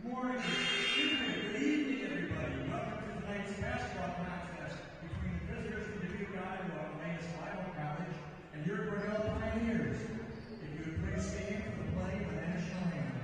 morning, good evening, everybody. Welcome to tonight's basketball contest between the visitors from Dubuque, Iowa, Emmaus Bible College, and your Grinnell Pioneers. If you would please stand for the playing of the national anthem.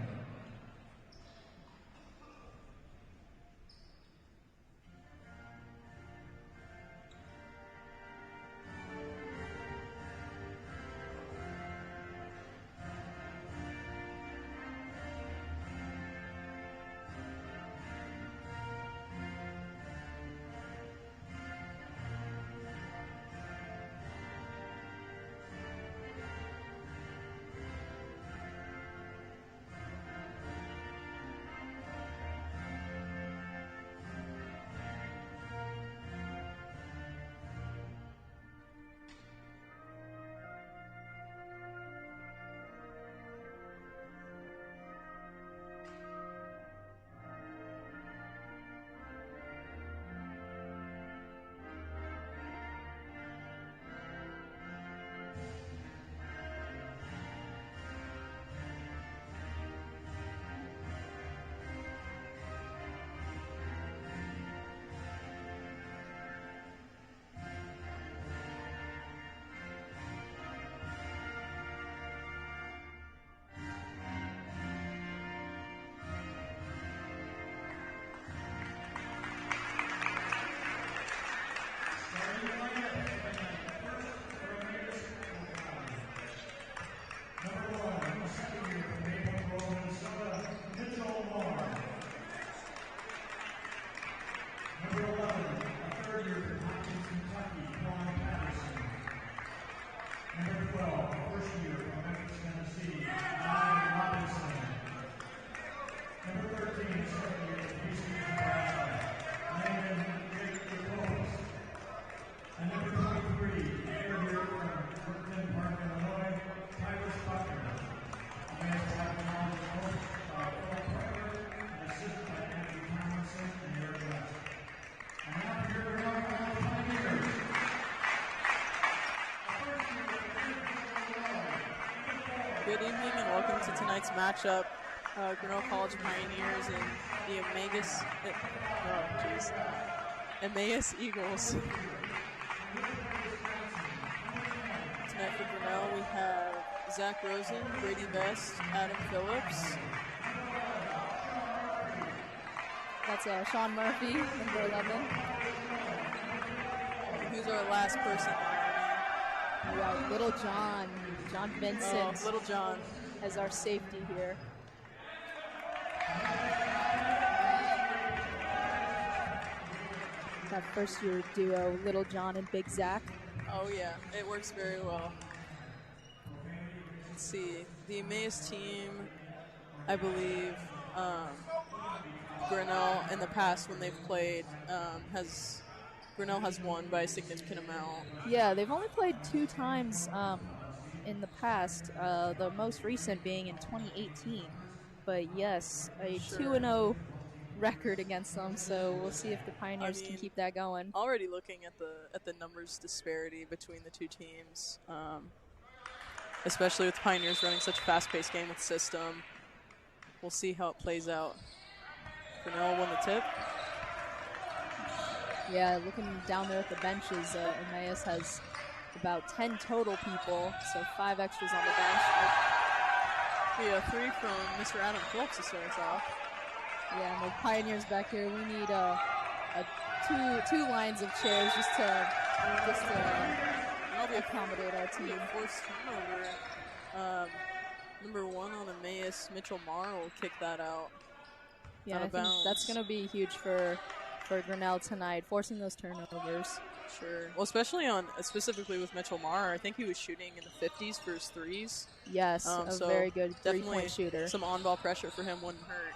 Good evening and welcome to tonight's matchup. Grinnell College Pioneers and the Emmaus Eagles. Tonight for Grinnell we have Zach Rosen, Brady Best, Adam Phillips. That's Sean Murphy, number 11. Who's our last person? We got Little John Vincent. Oh, Little John. As our safety here. That first year duo, Little John and Big Zach. Oh yeah, it works very well. Let's see, the Emmaus team, I believe, Grinnell in the past when they've played Grinnell has won by a significant amount. Yeah, they've only played 2 times in the past, the most recent being in 2018. But yes, a 2-0 record against them, so we'll see if the Pioneers can keep that going. Already looking at the numbers disparity between the two teams, especially with the Pioneers running such a fast-paced game with system. We'll see how it plays out. Grinnell won the tip. Yeah, looking down there at the benches, Emmaus has about 10 total people, so 5 extras on the bench. Yeah, 3 from Mr. Adam Phillips to start us off. Yeah, and the Pioneers back here, we need two lines of chairs just to accommodate our team. Forced turnover. Number 1 on Emmaus, Mitchell Marr will kick that out. Yeah, I think that's going to be huge for Grinnell tonight, forcing those turnovers. Sure. Well, specifically with Mitchell Marr, I think he was shooting in the 50s for his threes. Yes, so very good three-point shooter. Some on-ball pressure for him wouldn't hurt.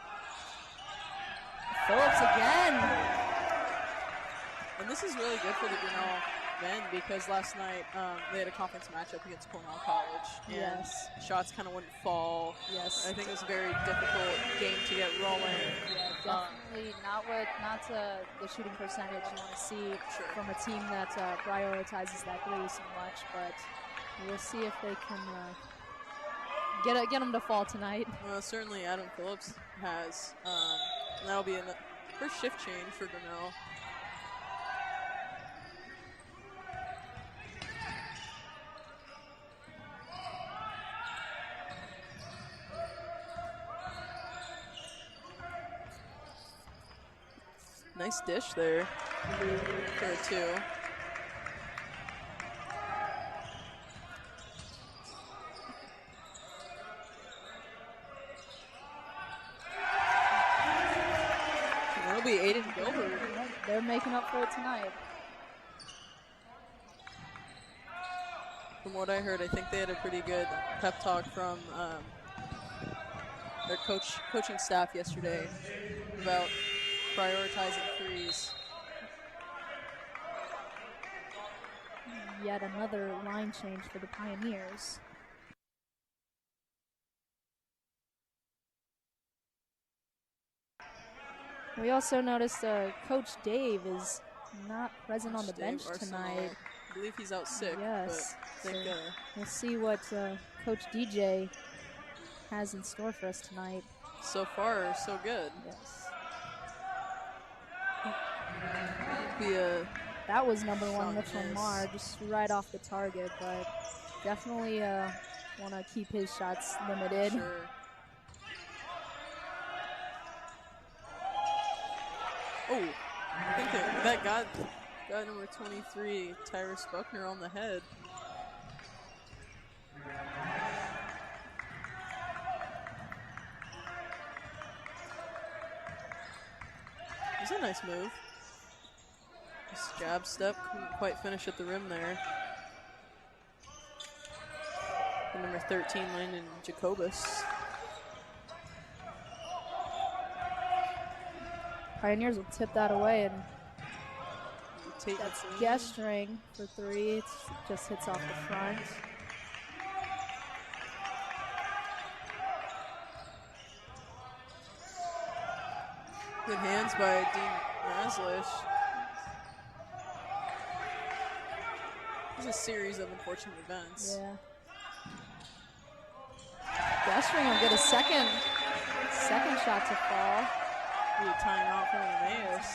Phillips again. And this is really good for the Grinnell men because last night they had a conference matchup against Cornell College. And shots kind of wouldn't fall. Yes. I think it was a very difficult game to get rolling. Yeah, definitely not the shooting percentage you want to see from a team that prioritizes that three so much, but we'll see if they can Get him to fall tonight. Well, certainly Adam Phillips has. That'll be a first shift change for Grinnell. Nice dish there for a 2. That'll be Aiden Gilbert. They're making up for it tonight. From what I heard, I think they had a pretty good pep talk from their coaching staff yesterday about prioritizing threes. Yet another line change for the Pioneers. We also noticed Coach Dave is not present on the bench tonight. I believe he's out sick. Yes. But I think, we'll see what Coach DJ has in store for us tonight. So far, so good. Yes. That was number 1, Mitchell Marr, just right off the target, but definitely want to keep his shots limited. Sure. Oh, I think that got number 23, Tyrus Buckner, on the head. It was a nice move. This jab step, couldn't quite finish at the rim there. And number 13, Landon Jacobus. Pioneers will tip that away, and that's gesturing for 3. It just hits off the front. Good hands by Dean Maslish. It's a series of unfortunate events. Yeah. Gesturing will get a second shot to fall. Be a timeout from Emmaus.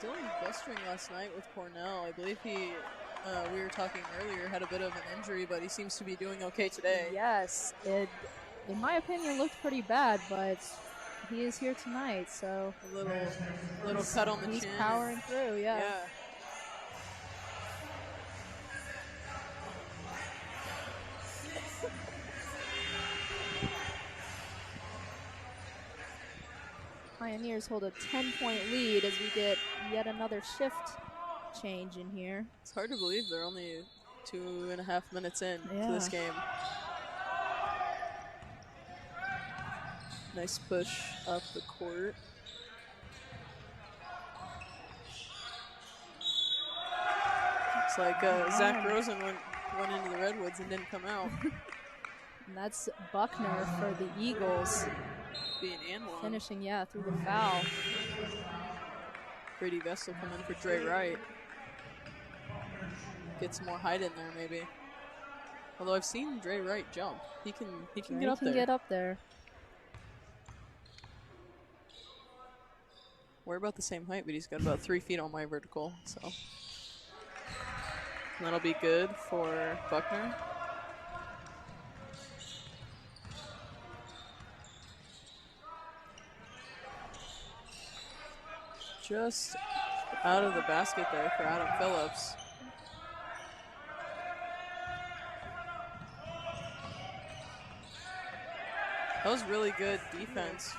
Dylan Gesturing last night with Cornell. I believe he, we were talking earlier, had a bit of an injury, but he seems to be doing okay today. Yes, it, in my opinion, looked pretty bad, but he is here tonight, so. A little cut on the chin. He's powering through, yeah. Pioneers hold a 10-point lead as we get yet another shift change in here. It's hard to believe they're only 2.5 minutes in to this game. Nice push up the court. Looks like Zach Rosen went into the Redwoods and didn't come out. And that's Buckner for the Eagles. Being and one. Finishing, through the foul. Brady Vessel come in for Dre Wright. Get some more height in there, maybe. Although I've seen Dre Wright jump. He can get up there. Get up there. We're about the same height, but he's got about 3 feet on my vertical, so. And that'll be good for Buckner. Just out of the basket there for Adam Phillips. That was really good defense.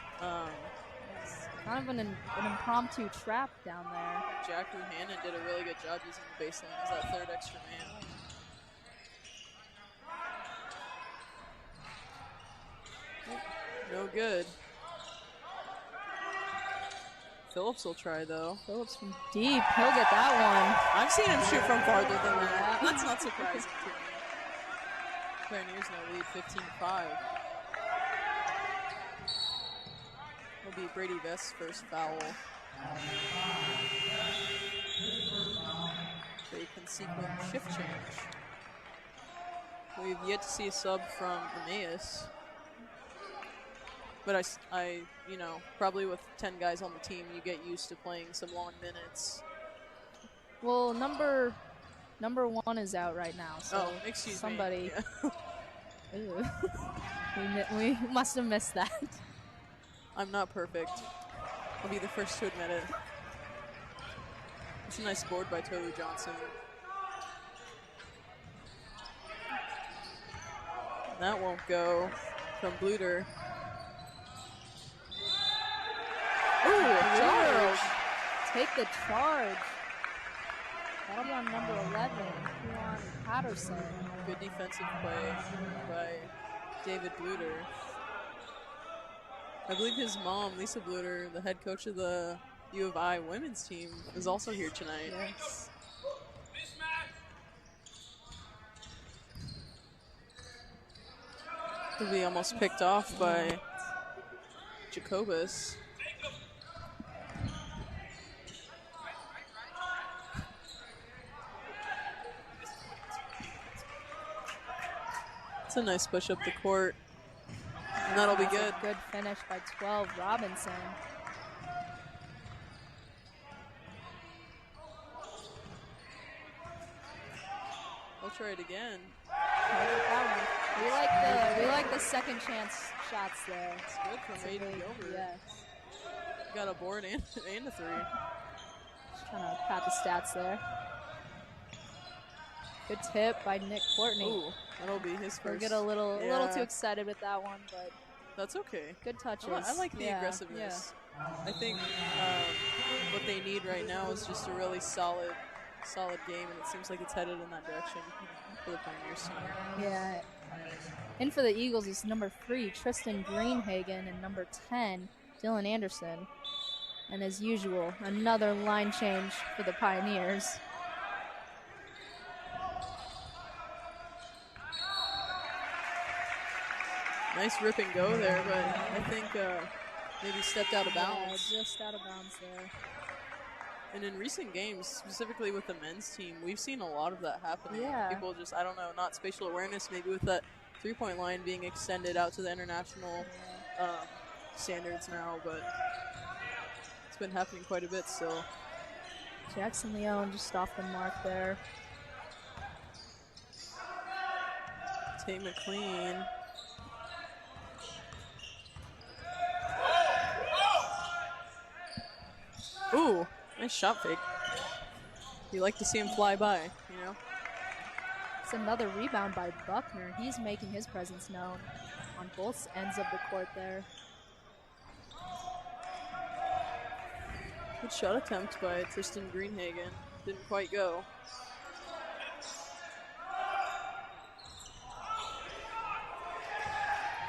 Kind of an impromptu trap down there. Jack Ruhanen did a really good job using the baseline as that third extra man. No good. Phillips will try, though. Phillips from deep. He'll get that one. I've seen him shoot from farther than that. That's not surprising to me. Pioneers now lead 15-5. Will be Brady Vest's first foul. They consequent shift change. We've yet to see a sub from Emmaus. But I, you know, probably with 10 guys on the team, you get used to playing some long minutes. Well, number 1 is out right now, so excuse somebody. me. Yeah. we must have missed that. I'm not perfect. I'll be the first to admit it. It's a nice board by Toru Johnson. That won't go from Bluter. Ooh, charge. Take the charge. That'll be on number 11, Juan Patterson. Good defensive play by David Bluter. I believe his mom, Lisa Bluter, the head coach of the U of I women's team, is also here tonight. Yes. He'll be almost picked off by Jacobus. It's a nice push up the court. And that'll be good. Good finish by 12, Robinson. We'll try it again. We like the second chance shots there. It's good from Aiden Gilbert. Yes. Got a board and a 3. Just trying to pat the stats there. Good tip by Nick Courtney. Ooh, that'll be his first. We'll get a little too excited with that one, but that's okay. Good touches. I like the aggressiveness. Yeah. I think what they need right now is just a really solid game, and it seems like it's headed in that direction for the Pioneers team. Yeah. In for the Eagles is number 3, Tristan Greenhagen, and number 10, Dylan Anderson. And as usual, another line change for the Pioneers. Nice rip and go there, but I think maybe stepped out of bounds. Yeah, just out of bounds there. And in recent games, specifically with the men's team, we've seen a lot of that happening. Yeah. People just, I don't know, not spatial awareness, maybe with that three-point line being extended out to the international standards now, but it's been happening quite a bit still. Jackson Leone just off the mark there. Tate McLean. Ooh, nice shot fake. You like to see him fly by, you know? It's another rebound by Buckner. He's making his presence known on both ends of the court there. Good shot attempt by Tristan Greenhagen. Didn't quite go.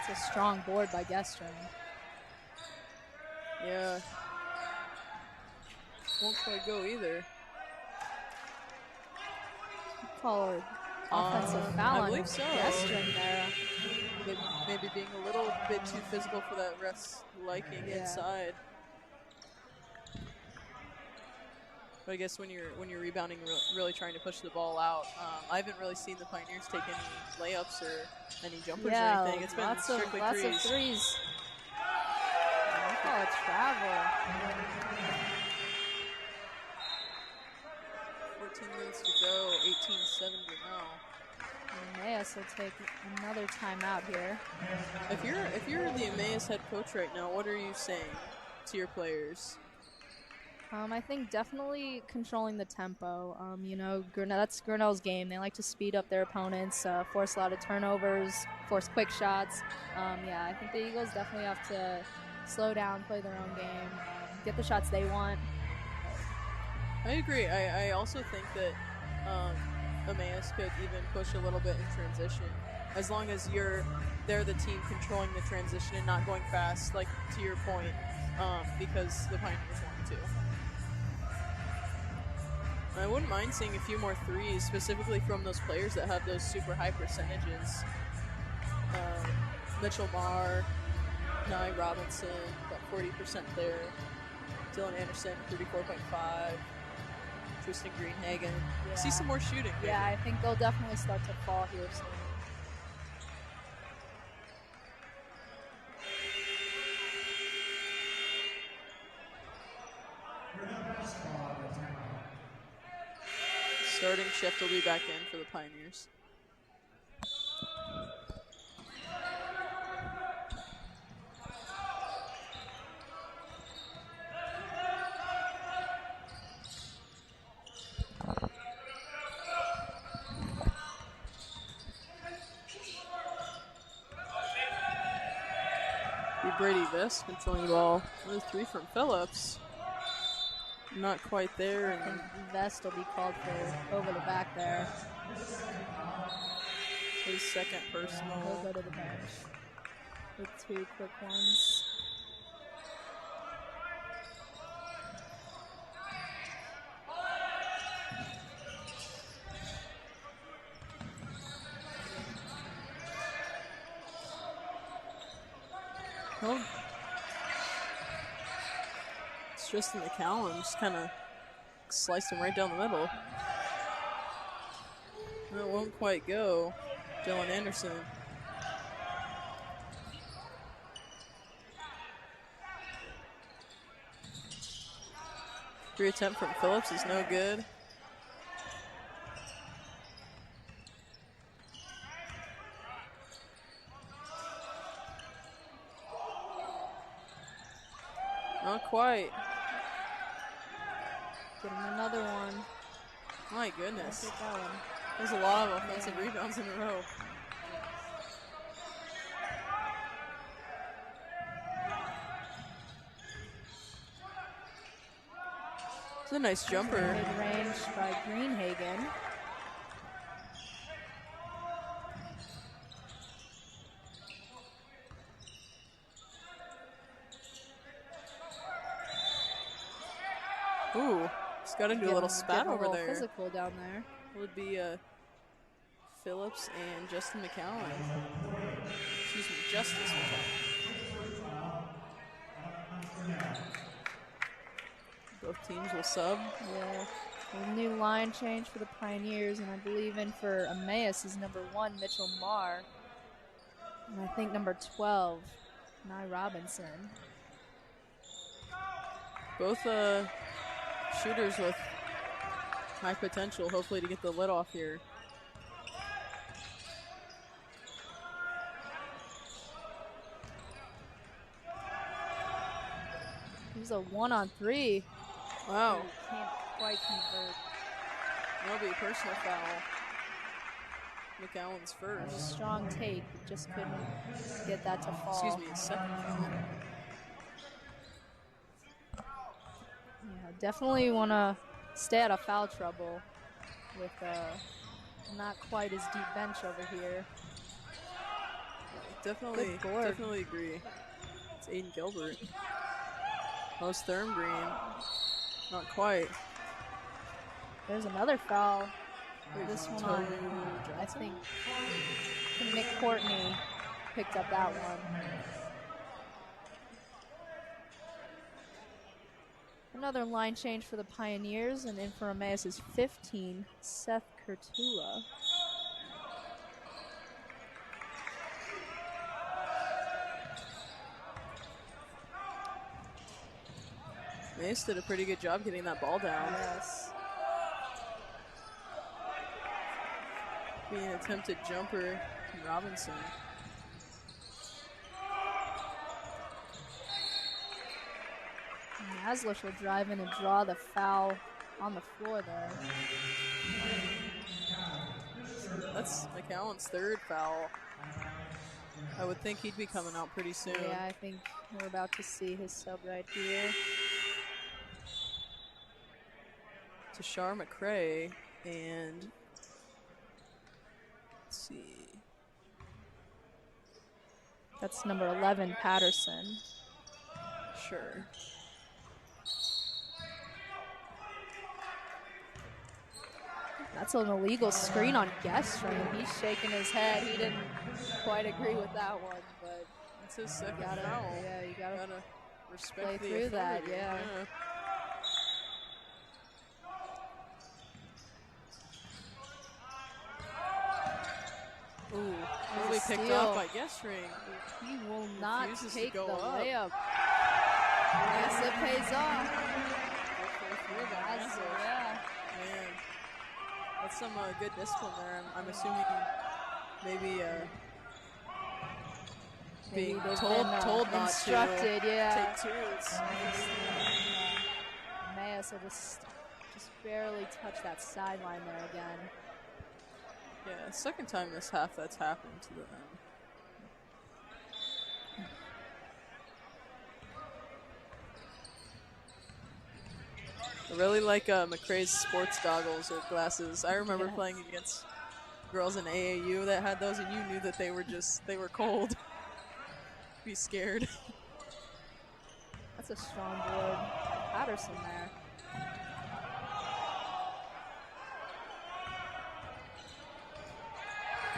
It's a strong board by Gestrin. Yeah. Won't quite go either. Call an offensive foul on Gestrin there. Maybe being a little bit too physical for that ref's liking inside. But I guess when you're rebounding, really trying to push the ball out, I haven't really seen the Pioneers take any layups or any jumpers or anything. It's been strictly lots threes. Of threes. I call it travel. 14 minutes to go, 18-7 now. Emmaus will take another timeout here. If you're the Emmaus head coach right now, what are you saying to your players? I think definitely controlling the tempo. You know, that's Grinnell's game. They like to speed up their opponents, force a lot of turnovers, force quick shots. Yeah, I think the Eagles definitely have to slow down, play their own game, get the shots they want. I agree. I also think that Emmaus could even push a little bit in transition, as long as they're the team controlling the transition and not going fast, like to your point, because the Pioneers want to. I wouldn't mind seeing a few more threes, specifically from those players that have those super high percentages. Mitchell Marr, Nye Robinson, about 40% there. Dylan Anderson, 34.5. Tristan Greenhagen. Yeah. See some more shooting. Yeah, I think they'll definitely start to fall here soon. Starting shift will be back in for the Pioneers. Brady Vest controlling the ball. Another 3 from Phillips. Not quite there. And Vest will be called for over the back there. His second personal. He'll go to the bench with 2 quick ones. Well, it's Justin McCallum, just kind of sliced him right down the middle. It won't quite go. Dylan Anderson. Free attempt from Phillips is no good. Not quite. Get him another one. My goodness. Take that one. There's a lot of offensive rebounds in a row. It's a nice jumper. Mid-range by Greenhagen. Ooh, he's got to do a little spat over there. Physical down there. Would be Phillips and Justin McCallum. Excuse me, Justice McCallum. Both teams will sub. Yeah. A new line change for the Pioneers, and I believe in for Emmaus is number 1, Mitchell Marr. And I think number 12, Nye Robinson. Both shooters with high potential, hopefully, to get the lid off here. He's a 1-on-3. Wow. Can't quite convert. That'll be a personal foul. McAllen's first. Strong take, just couldn't get that to fall. Excuse me, his second foul. Yeah, definitely want to stay out of foul trouble with not quite as deep bench over here. Definitely agree. It's Aiden Gilbert. Most Thurmgreen. Not quite. There's another foul. This one on, I think Nick Courtney picked up that one. Another line change for the Pioneers, and in for Emmaus is 15, Seth Kurtula. Emmaus did a pretty good job getting that ball down. Yes. Being an attempted jumper from Robinson. Maslish will drive in and draw the foul on the floor there. That's McAllen's third foul. I would think he'd be coming out pretty soon. Yeah, I think we're about to see his sub right here. Tashar McCray and let's see. That's number 11, Patterson. Sure. That's an illegal screen on Gestring. He's shaking his head. He didn't quite agree with that one, but it's his second foul. Yeah, you gotta respect play the through that. authority. Yeah. Ooh, will be picked steal. off by Gestring. He will not Refuses take to go the up. layup. Yes, it pays off. Through that. Yeah. Man. That's some good discipline there. I'm assuming maybe being told not instructed, to yeah. take twos. Emmaus will just barely touch that sideline there again. Yeah, second time this half that's happened to them. I really like McRae's sports goggles or glasses. I remember playing against girls in AAU that had those, and you knew that they were cold. Be scared. That's a strong board. Patterson there.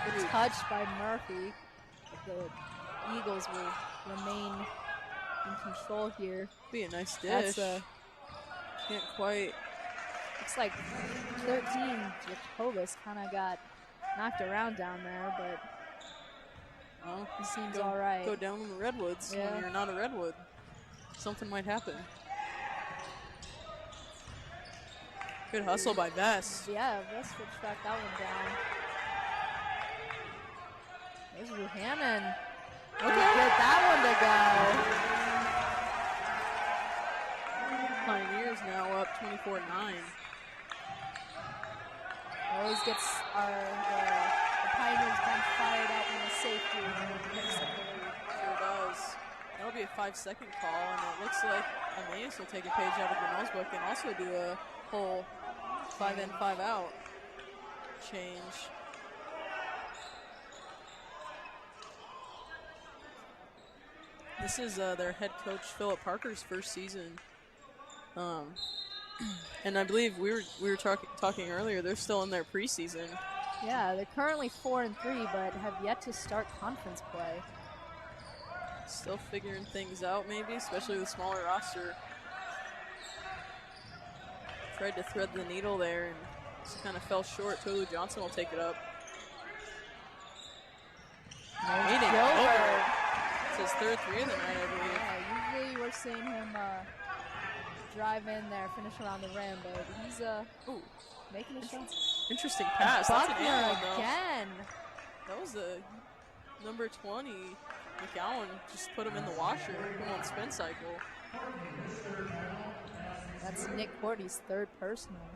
Good touch by Murphy. The Eagles will remain in control here. Be a nice dish. Can't quite. Looks like 13 Jacobus kind of got knocked around down there, but well, he seems all right. Go down in the redwoods when you're not a redwood. Something might happen. Good hustle by Vest. Yeah, Vest would track that one down. There's Ruhanen. Get that one to go. Pioneers now up 24-9. Always gets the Pioneers bench fired up in a safety. Sure does. That'll be a 5-second call, and it looks like Emmaus will take a page out of Grinnell's book and also do a whole 5 in, 5 out change. This is their head coach Philip Parker's first season. And I believe we were talking earlier, they're still in their preseason. Yeah, they're currently 4-3, but have yet to start conference play. Still figuring things out, maybe, especially with a smaller roster. Tried to thread the needle there and just kind of fell short. Tolu Johnson will take it up. It's his third three of the night, I believe. Yeah, usually we're seeing him drive in there, finish around the rim, but he's making a shot. Interesting pass. That's an animal, again. That was the number 20. McGowan just put him in the washer. Come on, spin cycle. That's Nick Cordy's third personal.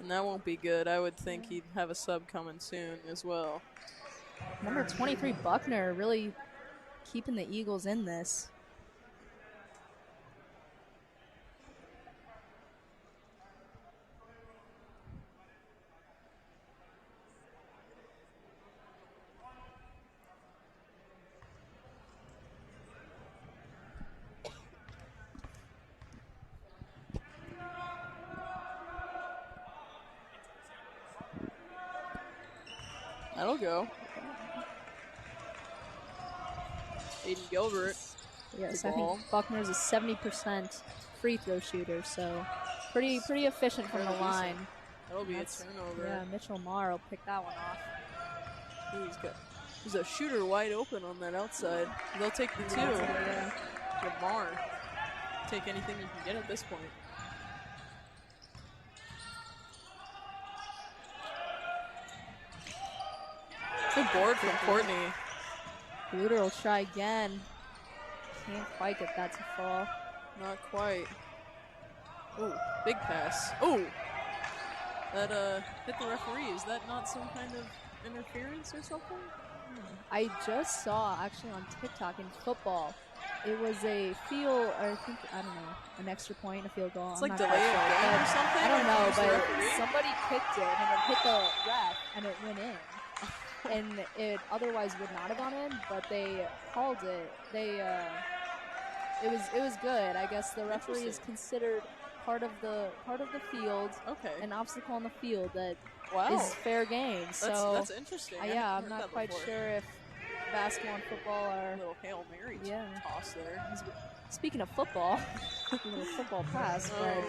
And that won't be good. I would think he'd have a sub coming soon as well. Number 23, Buckner, really keeping the Eagles in this. That'll go. Aiden Gilbert. Yes, I think Buckner's a 70% free throw shooter, so pretty efficient from the line. That'll be a turnover. Yeah, Mitchell Marr will pick that one off. Ooh, he's a shooter wide open on that outside. They'll take the two. Yeah. Marr. Take anything you can get at this point. Good board from Courtney. Bluter will try again. Can't quite get that to fall. Not quite. Ooh, big pass. Ooh! That hit the referee. Is that not some kind of interference or something? I just saw actually on TikTok in football. It was a field, or I don't know, an extra point, a field goal. It's like delay of game or something? I don't know, but somebody kicked it and it hit the ref and it went in. And it otherwise would not have gone in, but they called it. It was good. I guess the referee is considered part of the field. Okay. An obstacle on the field that wow. is fair game. So that's interesting. Yeah, I'm not quite sure if basketball and football are a little Hail Mary toss there. Speaking of football, a little football pass. But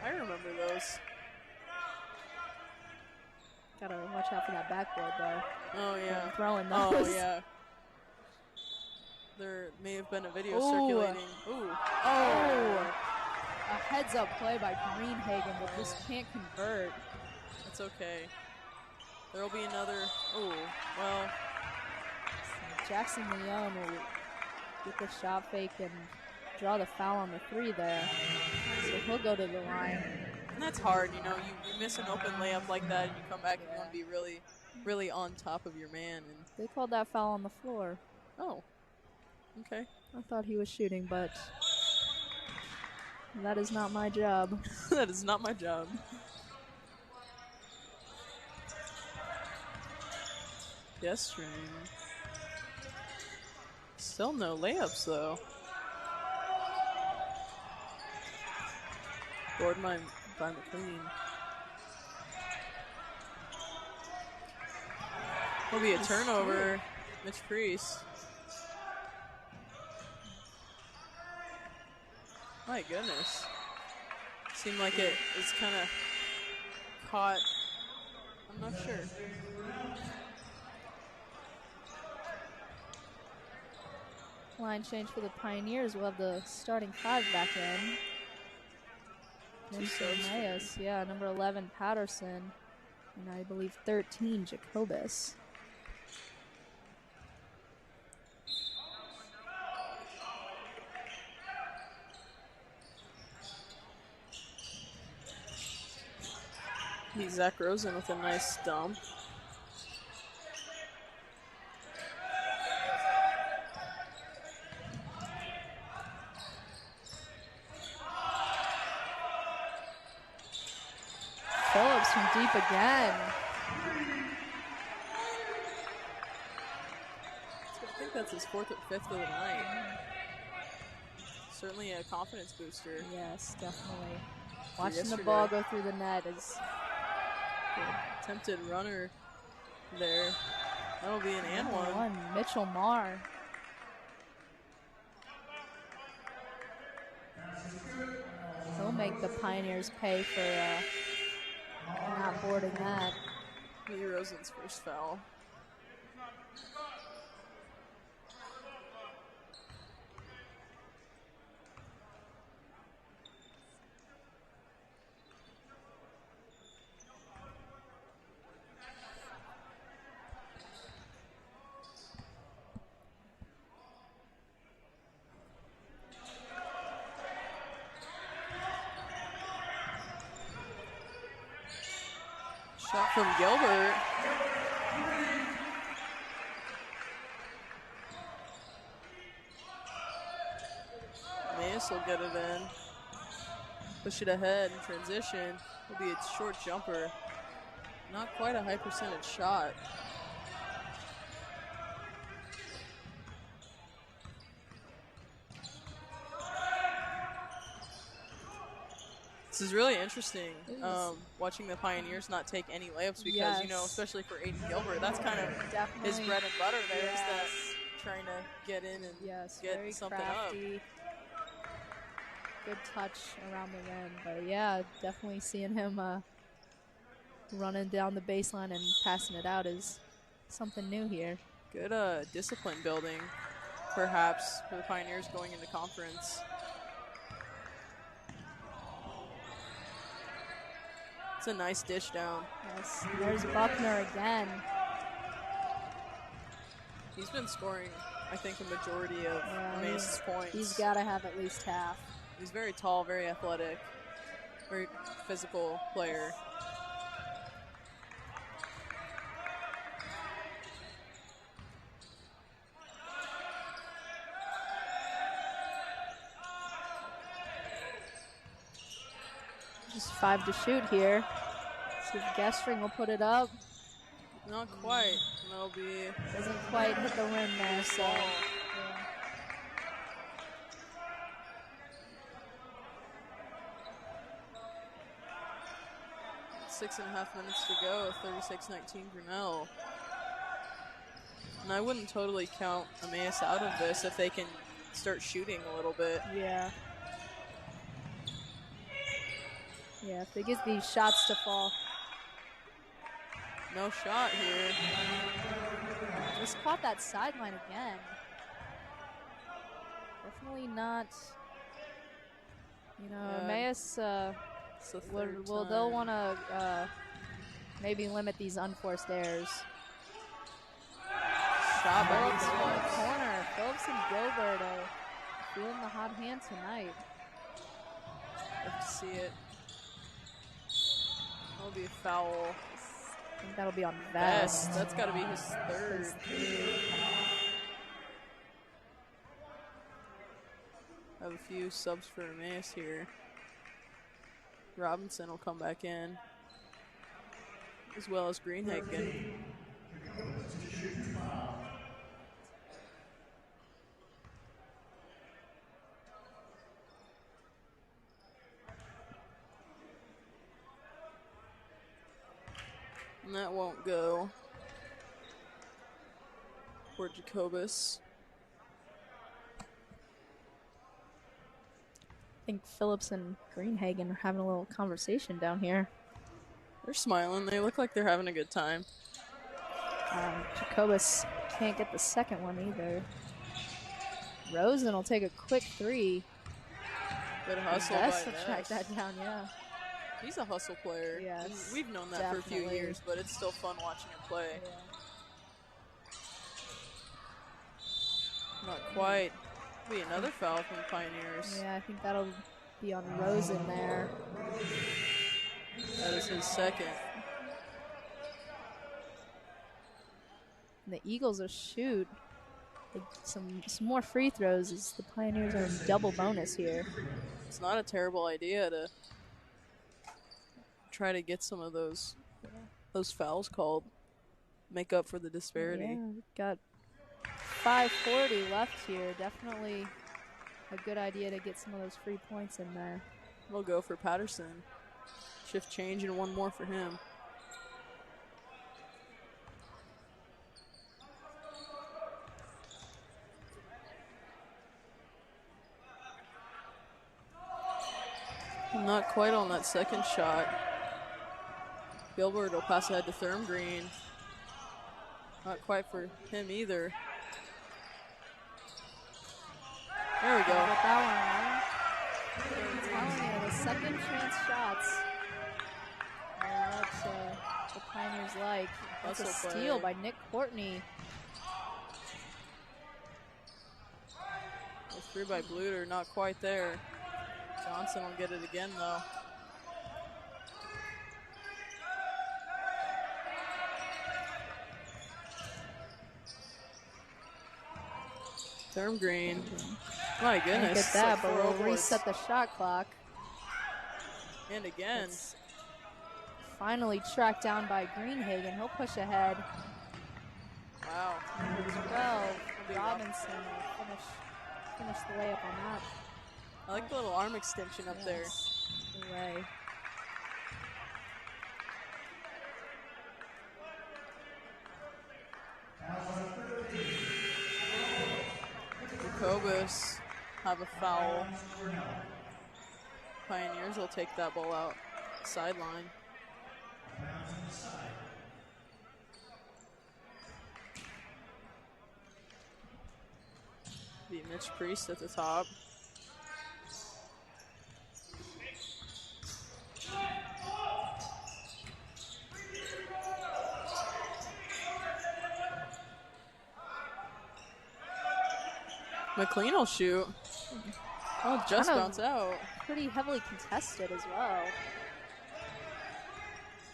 I remember those. Gotta watch out for that backboard though. Oh yeah. Throwing those. Oh yeah. There may have been a video circulating. Ooh. Oh. A heads-up play by Greenhagen, but just can't convert. It's okay. There'll be another. Oh, well. Jackson Leone will get the shot fake and draw the foul on the 3 there. So he'll go to the line. And that's hard, you know. You miss an open layup like that, and you come back and you want to be really, really on top of your man. And they called that foul on the floor. Oh, okay. I thought he was shooting, but that is not my job. That is not my job. Yes, stream. Still no layups, though. Board by McLean. Will be a turnover. Mitch Priest. My goodness. Seemed like it was kind of caught. I'm not sure. Line change for the Pioneers. We'll have the starting 5 back in. Emmaus, yeah, number 11 Patterson, and I believe 13 Jacobus. Zach Rosen with a nice dump. Phillips from deep again. I think that's his 4th or 5th of the night. Certainly a confidence booster. Yes, definitely. Watching the ball go through the net is attempted runner there. That'll be an and one. Mitchell Marr. He'll make the Pioneers pay for not boarding that. Lee Rosen's first foul. Shot from Gilbert. Emmaus will get it in. Push it ahead in transition. Will be a short jumper. Not quite a high percentage shot. This is really interesting, watching the Pioneers not take any layups because, you know, especially for Aiden Gilbert, that's kind of his bread and butter there is that trying to get in and get something crafty. Good touch around the rim. But, yeah, definitely seeing him running down the baseline and passing it out is something new here. Good discipline building, perhaps, for the Pioneers going into conference. It's a nice dish down. Yes, there's Buckner again. He's been scoring, I think, a majority of Emmaus' points. He's got to have at least half. He's very tall, very athletic, very physical player. Just 5 to shoot here. See if Gestring will put it up. Not quite. That'll be... Doesn't quite hit the rim there, so... Yeah. 6.5 minutes to go, 36-19 Grinnell. And I wouldn't totally count Emmaus out of this if they can start shooting a little bit. Yeah. Yeah, if they get these shots to fall. No shot here. Just caught that sideline again. Definitely not, you know, Emmaus, they'll want to maybe limit these unforced errors. Shot by Phillips in the Phillips. corner. Phillips and Gilbert are feeling the hot hand tonight. Love to see it. That'll be a foul. I think that'll be on Vest. That's got to be his third. Have a few subs for Emmaus here. Robinson will come back in, as well as Greenhagen. And that won't go for Jacobus. I think Phillips and Greenhagen are having a little conversation down here. They're smiling. They look like they're having a good time. Jacobus can't get the second one either. Rosen will take a quick three. Good hustle Vest by will track Vest. that down, yeah. He's a hustle player. Yes, And we've known that for a few definitely. years, but it's still fun watching him play. Not quite. Be another foul from the Pioneers. Yeah, I think that'll be on Rosen there. That is his second. And the Eagles will shoot some more free throws as the Pioneers are in double bonus here. It's not a terrible idea to try to get some of those fouls called. Make up for the disparity. Yeah, we've got 5:40 left here. Definitely a good idea to get some of those free points in there. We'll go for Patterson. Shift change and one more for him. Not quite on that second shot. Gilbert will pass ahead to Thurmgreen. Not quite for him either. There we go. Get that one right. I'm telling you, the second chance shots are what the Pioneers like. That's a Hustle steal play. by Nick Courtney. It's through by Bluter, not quite there. Johnson will get it again though. Thurmgreen. My goodness. Get that, it's but like we'll 4 boards. reset the shot clock. And again. It's finally tracked down by Greenhagen. He'll push ahead. Wow. Number 12, Robinson will finish the layup on that. I like the little arm extension up there. Good way. Jacobus have a foul. Pioneers will take that ball out sideline. Be Mitch Priest at the top. McLean will shoot. Oh, just Kind of bounce out. Pretty heavily contested as well.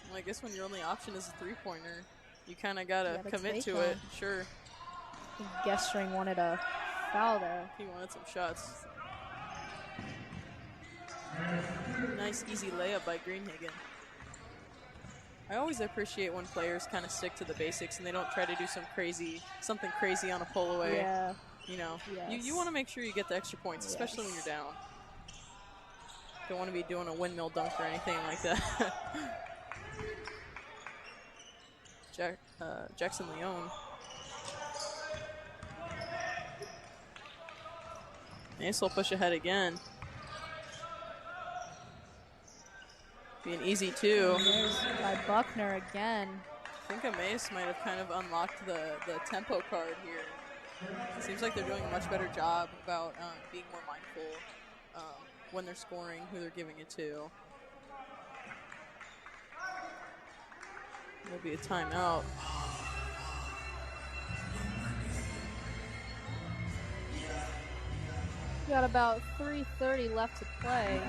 Well, I guess when your only option is a three-pointer, you kind of got to gotta commit take to them. it. Sure. I think Gestring wanted a foul there. He wanted some shots. Nice, easy layup by Greenhagen. I always appreciate when players kind of stick to the basics and they don't try to do something crazy on a pull away. Yeah. You know, Yes. you want to make sure you get the extra points, especially when you're down. Don't want to be doing a windmill dunk or anything like that. Jackson Leone. Ace will push ahead again. Be an easy two. There's by Buckner again. I think Emmaus might have kind of unlocked the tempo card here. It seems like they're doing a much better job about being more mindful when they're scoring, who they're giving it to. There'll be a timeout. Got about 3:30 left to play.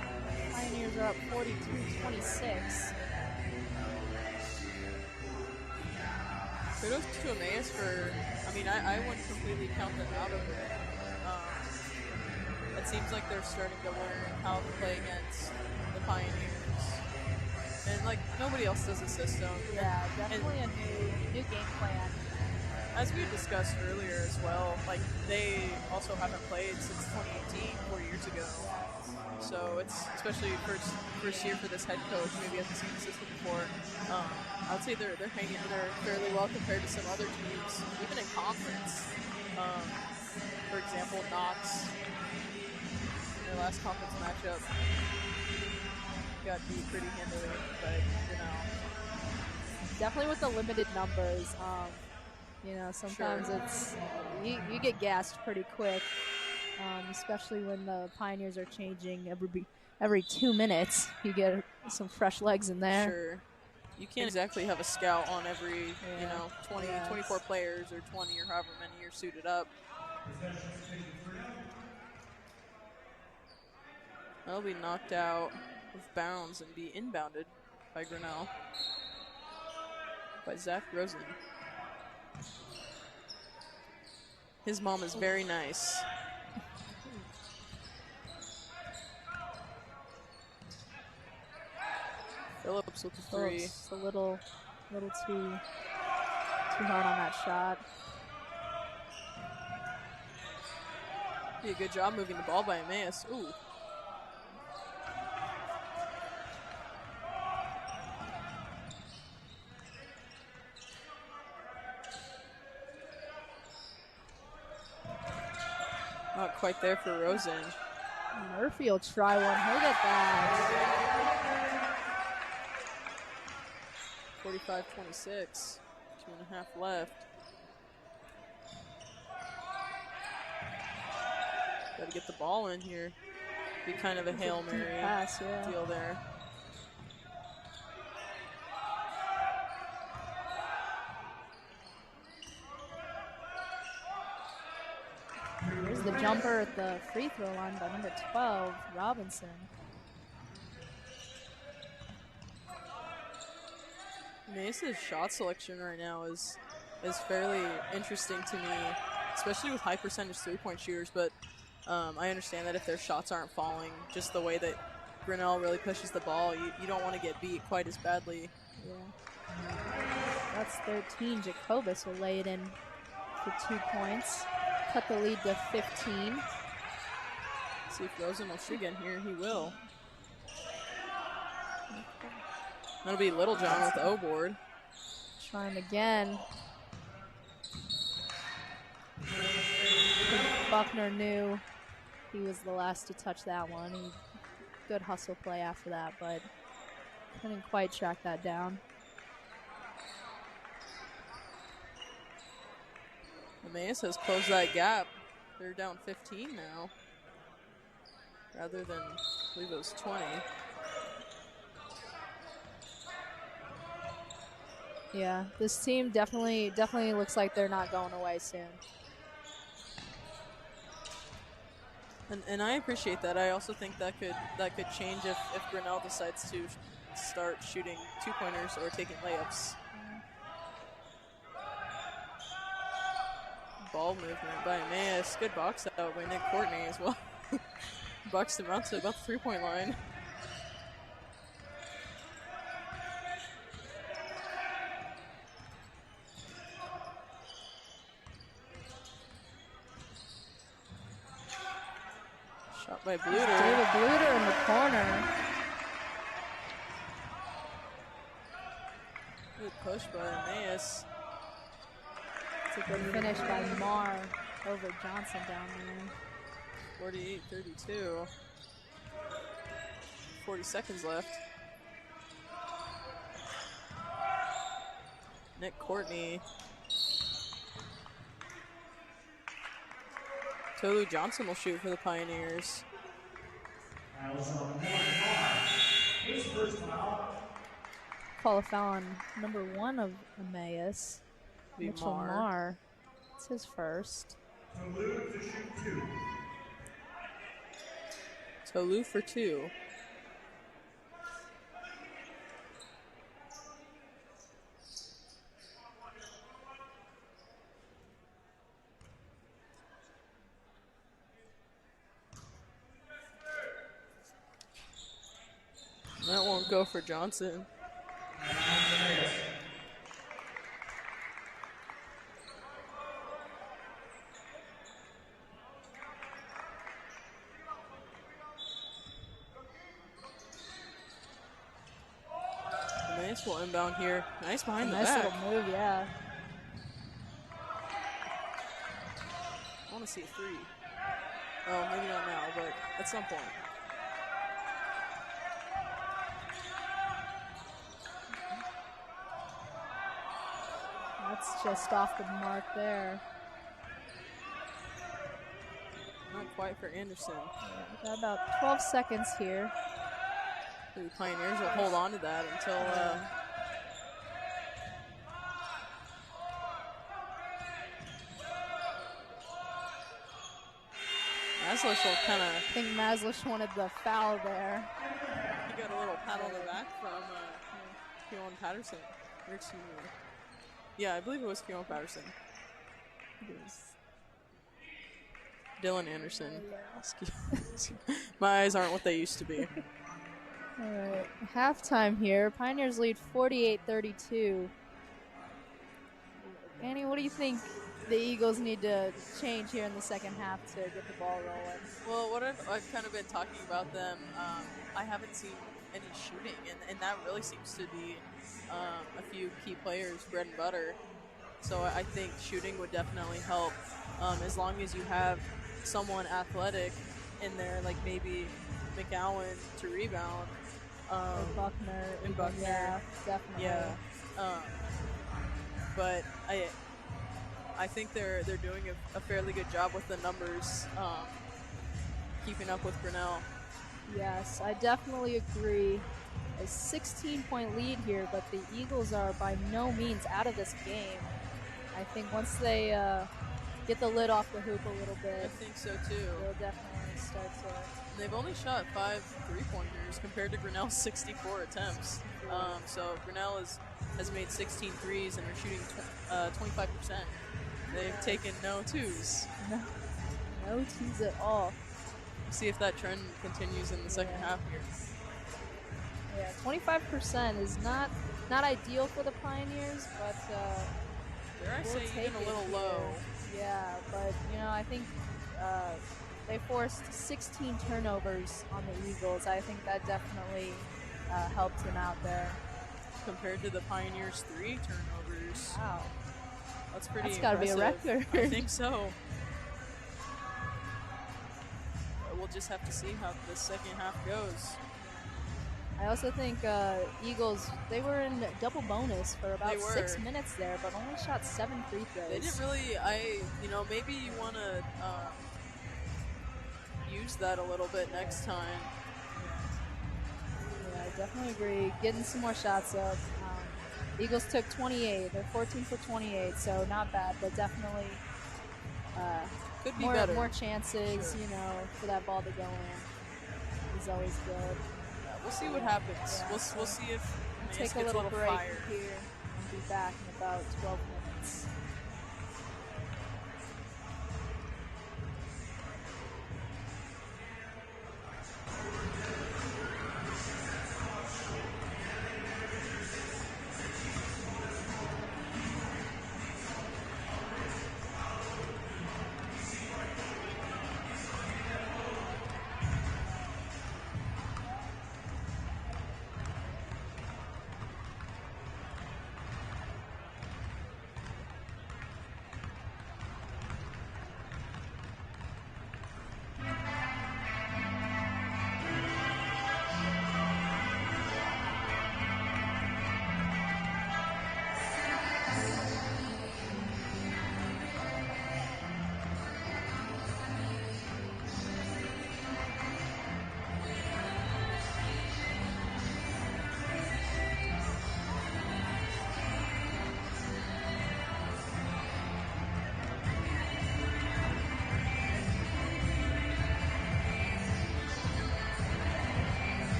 Pioneers are up 42-26. Kudos to Emmaus for, I mean, I wouldn't completely count them out of it. It seems like they're starting to learn how to play against the Pioneers. And, like, nobody else does a system. Yeah, definitely a new game plan. As we discussed earlier as well, like, they also haven't played since 2018, 4 years ago. So it's, especially first year for this head coach, maybe hasn't seen the system before. I would say they're hanging in there fairly well compared to some other teams, even in conference. For example, Knox, in their last conference matchup, got beat pretty handily, but, you know. Definitely with the limited numbers. You know, sometimes it's you get gassed pretty quick, especially when the Pioneers are changing every 2 minutes. You get some fresh legs in there. Sure. You can't exactly have a scout on every, you know, 24 players or 20 or however many you're suited up. That'll be knocked out of bounds and be inbounded by Grinnell. By Zach Rosen. His mom is very nice. Phillips with the three. Phillips a little too hard on that shot. Be a good job moving the ball by Emmaus. Ooh. Not quite there for Rosen. Murphy will try one. He'll get that. 45-26. 2.5 left. Got to get the ball in here. Be kind of a Hail Mary pass, deal there. There's the jumper at the free throw line by number 12, Robinson. Emmaus' shot selection right now is fairly interesting to me, especially with high percentage three-point shooters, but I understand that if their shots aren't falling just the way that Grinnell really pushes the ball, you don't want to get beat quite as badly. Yeah. That's 13. Jacobus will lay it in for 2 points. Cut the lead to 15. See if Rosen will shoot again here. He will. That'll be Littlejohn with the O board. Trying again. Buckner knew he was the last to touch that one. Good hustle play after that, but couldn't quite track that down. Emmaus has closed that gap. They're down 15 now, rather than, I believe it was 20. Yeah, this team definitely looks like they're not going away soon. And I appreciate that. I also think that could change if Grinnell decides to start shooting two-pointers or taking layups. Ball movement by Emmaus. Good box out by Nick Courtney as well. Boxed him out to about the three-point line. Shot by Bluter. David Bluter in the corner. Good push by Emmaus. It's a good finish by Marr over Johnson down there. 48-32. 40 seconds left. Nick Courtney. Tolu Johnson will shoot for the Pioneers. call a foul on number 1 of Emmaus, Be Mitchell Marr. Marr. It's his first. Tolu to shoot 2. Tolu for 2. That won't go for Johnson. Nice will inbound here. Nice behind the Nice back. little move, yeah. I want to see a 3. Oh, maybe not now, but at some point. That's just off the mark there. Not quite for Anderson. We've got about 12 seconds here. The Pioneers will hold on to that until Maslish will kind of. I think Maslish wanted the foul there. He got a little pat on the back from Keon Patterson. Or excuse me. Yeah, I believe it was Keon Patterson. Dylan Anderson. Excuse me. My eyes aren't what they used to be. All right, halftime here. Pioneers lead 48-32. Annie, what do you think the Eagles need to change here in the second half to get the ball rolling? Well, what I've kind of been talking about them, I haven't seen any shooting, and that really seems to be a few key players' bread and butter. So I think shooting would definitely help, as long as you have someone athletic in there, like maybe McGowan to rebound. Buckner. And Buckner. Yeah, definitely. Yeah. But I think they're doing a fairly good job with the numbers, keeping up with Grinnell. Yes, I definitely agree. A 16-point lead here, but the Eagles are by no means out of this game. I think once they get the lid off the hoop a little I bit, think so too. they'll definitely start to. They've only shot 5 3-pointers compared to Grinnell's 64 attempts. So Grinnell has made 16 threes and are shooting 25%. They've taken no 2s. No 2s at all. See if that trend continues in the second half here. Yeah, 25% is not ideal for the Pioneers, but Dare I we'll say take even a it little here. low. Yeah, but I think they forced 16 turnovers on the Eagles. I think that definitely helped them out there. Compared to the Pioneers' 3 turnovers. Wow, That's pretty that's got to be a impressive. record. I think so. We'll just have to see how the second half goes. I also think Eagles, they were in double bonus for about 6 minutes there, but only shot 7 free throws. They didn't really, maybe you want to use that a little bit next time. Yeah, I definitely agree. Getting some more shots up. Eagles took 28. They're 14 for 28, so not bad, but definitely Could be more better. more chances, Sure. for that ball to go in is always good. We'll see what happens. Yeah, We'll see if Emmaus Take a gets little break fire. here and be back in about 12 minutes.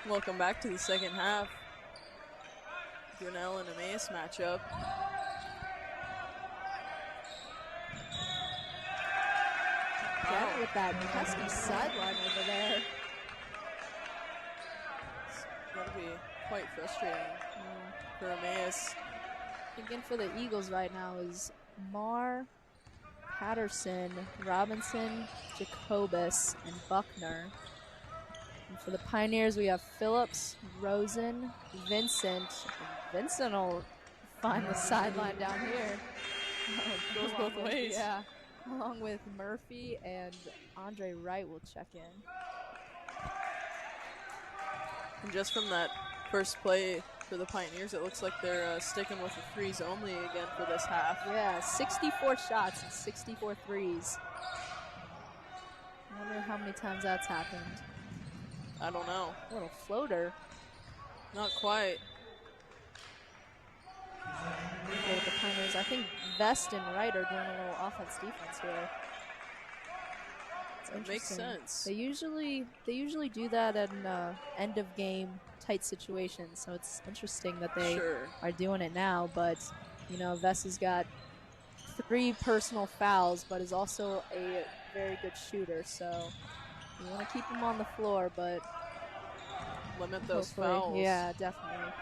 Welcome back to the second half. Grinnell and Emmaus matchup. Wow. With that pesky sideline over there. It's gonna be quite frustrating for Emmaus. Thinking for the Eagles right now is Marr, Patterson, Robinson, Jacobus, and Buckner. And for the Pioneers, we have Phillips, Rosen, Vincent. And Vincent will find the sideline down here. Goes both ways. Yeah. Along with Murphy and Andre Wright will check in. And just from that first play for the Pioneers, it looks like they're sticking with the threes only again for this half. Yeah, 64 shots and 64 threes. I wonder how many times that's happened. I don't know. A little floater. Not quite. With the Pioneers, I think Vest and Wright are doing a little offense-defense here. It makes sense. They usually do that in end of game tight situations, so it's interesting that they are doing it now. But you know, Vest has got 3 personal fouls, but is also a very good shooter. So you want to keep him on the floor, but limit those fouls. Yeah, definitely.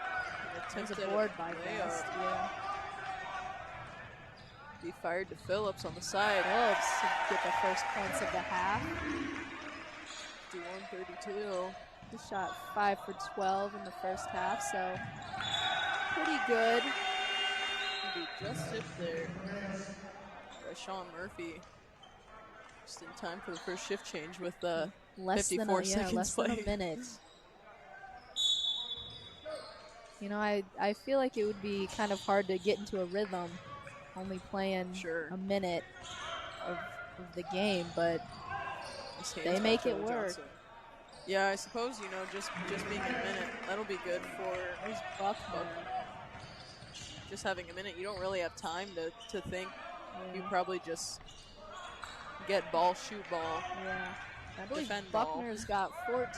There's a board by Vest. Yeah. Be fired to Phillips on the side. Phillips to get the first points of the half. 51-32. He shot 5 for 12 in the first half, so pretty good. He just tipped there by Sean Murphy. Just in time for the first shift change with 54 seconds less played. than a minute. You know, I feel like it would be kind of hard to get into a rhythm only playing a minute of the game, but they make it work. Johnson. Yeah, I suppose, you know, just being a minute, that'll be good for Buckner. Just having a minute, you don't really have time to think. Yeah. You probably just get ball, shoot ball. Yeah. I believe Buckner's got 14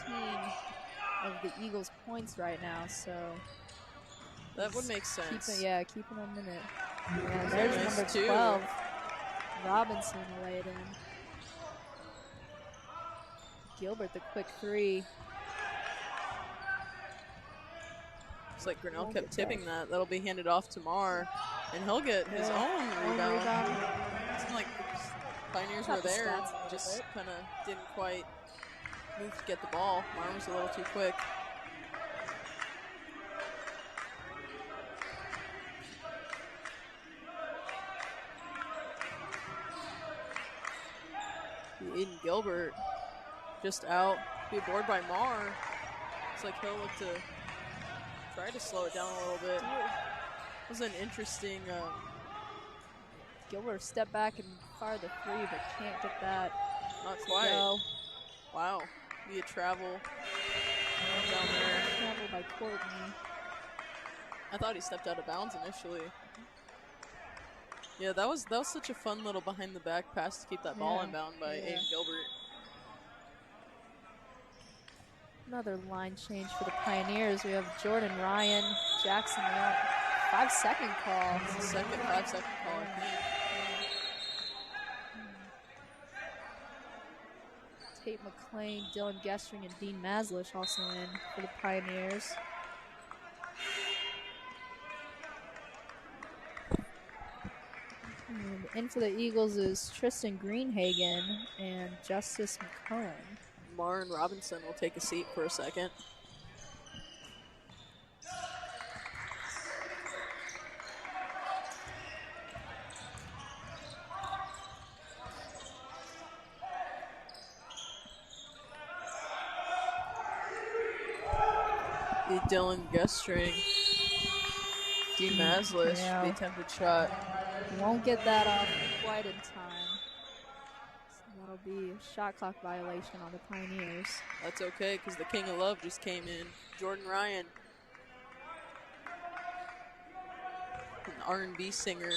of the Eagles' points right now, so that would make sense. Keeping a minute. Yeah, there's number 12. Robinson will lay it in. Gilbert, the quick 3. Looks like Grinnell kept tipping that. That'll be handed off to Marr, and he'll get his own rebound. It's like Pioneers were there, just kind of didn't quite move to get the ball. Marr was a little too quick. Aiden Gilbert just out. Be bored by Marr. Looks like he'll look to try to slow it down a little bit. It was an interesting. Gilbert step back and fire the 3, but can't get that. Not quite. Go. Wow. Be a travel down there. Travel by Courtney. I thought he stepped out of bounds initially. Yeah, that was such a fun little behind the back pass to keep that ball inbound by Aiden Gilbert. Another line change for the Pioneers. We have Jordan Ryan, Jackson Leon. 5-second call. It's the second 5-second call, I think. Tate McClain, Dylan Gestring, and Dean Maslish also in for the Pioneers. And in for the Eagles is Tristan Greenhagen and Justice McCone. Marr and Robinson will take a seat for a second. The Dylan Gestring, Dean Maslish, the attempted shot. Won't get that off quite in time. So that'll be a shot clock violation on the Pioneers. That's okay, because the King of Love just came in. Jordan Ryan, an R&B singer,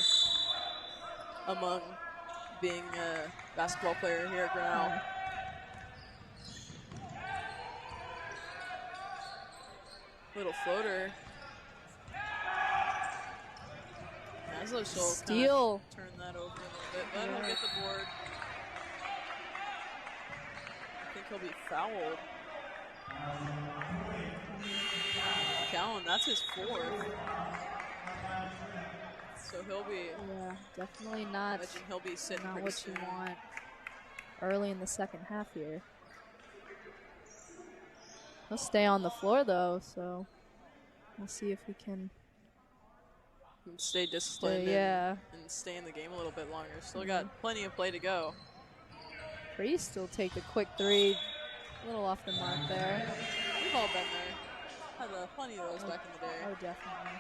among being a basketball player here at Grinnell. Little floater. Maslow should Steal. Turn that over a little bit, but he'll get the board. I think he'll be fouled. Callan, that's his 4th. So he'll be. Yeah, definitely not. Imagine he'll be sitting Not pretty what soon. you want early in the second half here. He'll stay on the floor though, so we'll see if we can stay disciplined and stay in the game a little bit longer. Still got plenty of play to go. Priest will take the quick 3. A little off the mark there. We've all been there. Had plenty of those back in the day. Oh, definitely.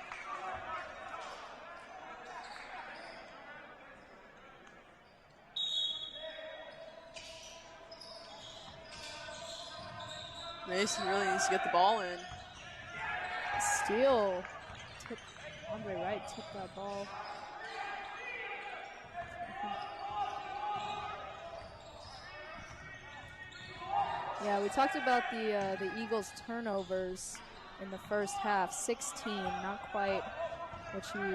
Mason really needs to get the ball in. Steal. Andre Wright took that ball. Yeah, we talked about the Eagles' turnovers in the first half. 16, not quite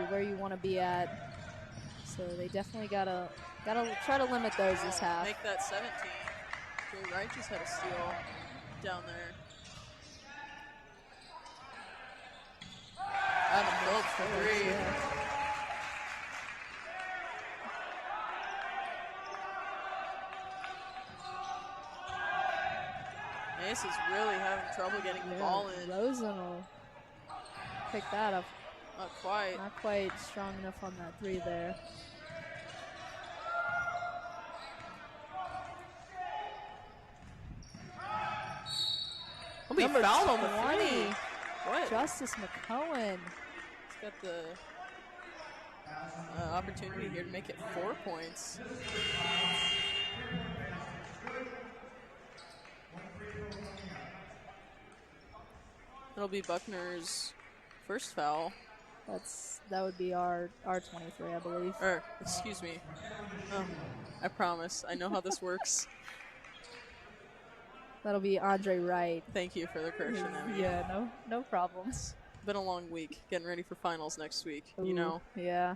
where you want to be at. So they definitely gotta try to limit those this half. Make that 17. Jay Wright just had a steal down there. Adam Phillips for 3. Yeah. Mace is really having trouble getting the ball in. Rosen will pick that up. Not quite. Not quite strong enough on that 3 there. Number fouled on the 20. 3. What? Justice McCohen. He's got the opportunity here to make it 4 points. It'll be Buckner's first foul. That would be our 23, I believe. Or, excuse me. I promise. I know how this works. That'll be Andre Wright. Thank you for the correction, Emmy. Yeah, no problems. Been a long week. Getting ready for finals next week. Ooh, you know. Yeah.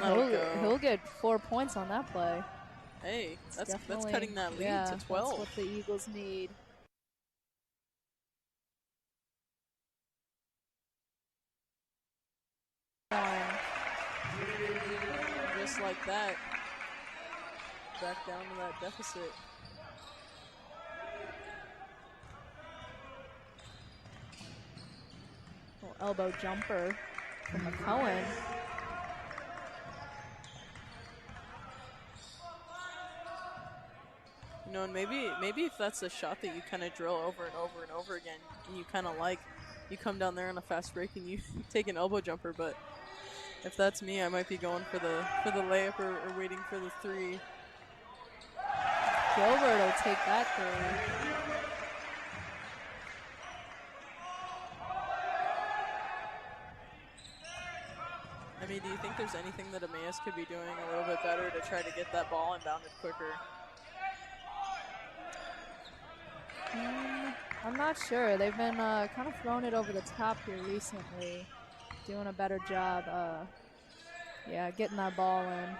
He'll He'll get 4 points on that play. Hey, that's cutting that lead to 12. That's what the Eagles need. Just like that. Back down to that deficit. Little elbow jumper from McCohen. You know, and maybe if that's a shot that you kind of drill over and over and over again, and you kind of like, you come down there on a fast break and you take an elbow jumper. But if that's me, I might be going for the layup or waiting for the 3. Gilbert will take that 3. I mean, do you think there's anything that Emmaus could be doing a little bit better to try to get that ball inbounded quicker? I'm not sure. They've been kind of throwing it over the top here recently. Doing a better job, getting that ball in.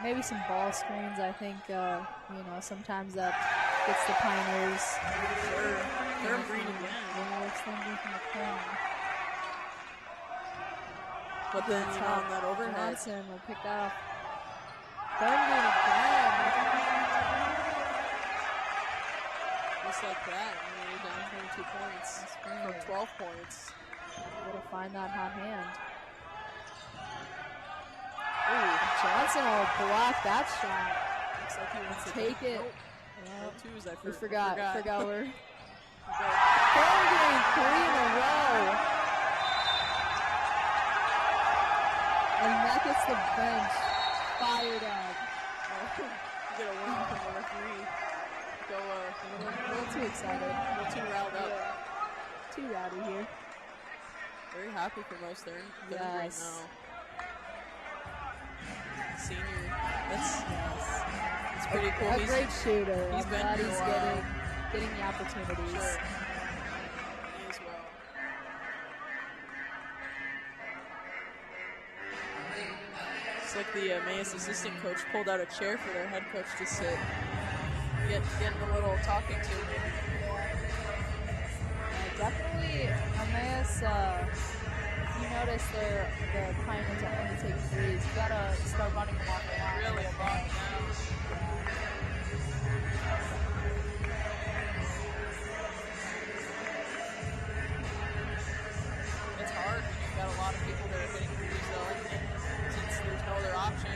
Maybe some ball screens. I think, sometimes that gets the Pioneers. Sure. They're green again. Extending from the corner. But then, on that overhead. Johnson will pick that up. Thurman again. Just like that, and you're down 22 points from 12 points. Able to find that hot hand. Ooh, Johnson will block that shot. looks like he wants to Take it. Nope. Yeah. No twos, I We forgot we're Okay. getting 3 in a row. And that gets the bench fired up. You get a win from the referee. Go A little too excited. a little too riled up. Yeah. Too rowdy here. Very happy for most there. Yes. Now. Senior. That's pretty cool. A great shooter. He's I'm been glad here a he's while. getting the opportunities. Sure. Me as well. It's like the Emmaus assistant coach pulled out a chair for their head coach to sit. Getting a little talking to maybe. Definitely, Emmaus, if you notice the Pioneers are only taking threes, you gotta start running them off the line. Really a lot now. It's hard when you've got a lot of people that are hitting threes though, and since there's no other option,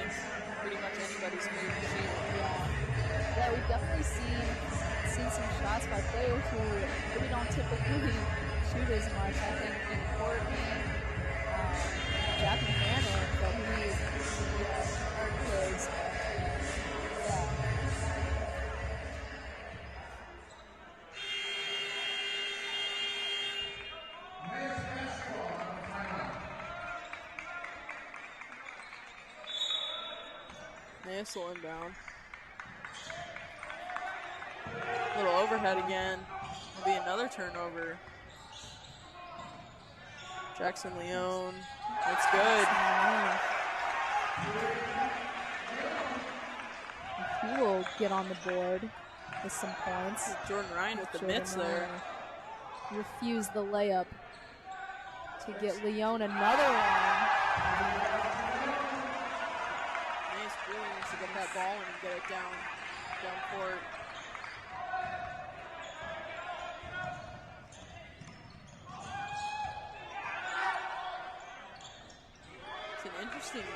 it's pretty much anybody's move to shoot. Yeah, we've definitely seen some shots by players who maybe don't typically shoot as much. I think in Courtney, Jack Buchanan, but he earned his. Yeah. Nice little inbound. Little overhead again. Will be another turnover. Jackson Leone. That's good. He will get on the board with some points. Jordan Ryan with the mitts there. Refused the layup to get Leone another one. Nice brilliance to get that ball and get it down court. It's an interesting,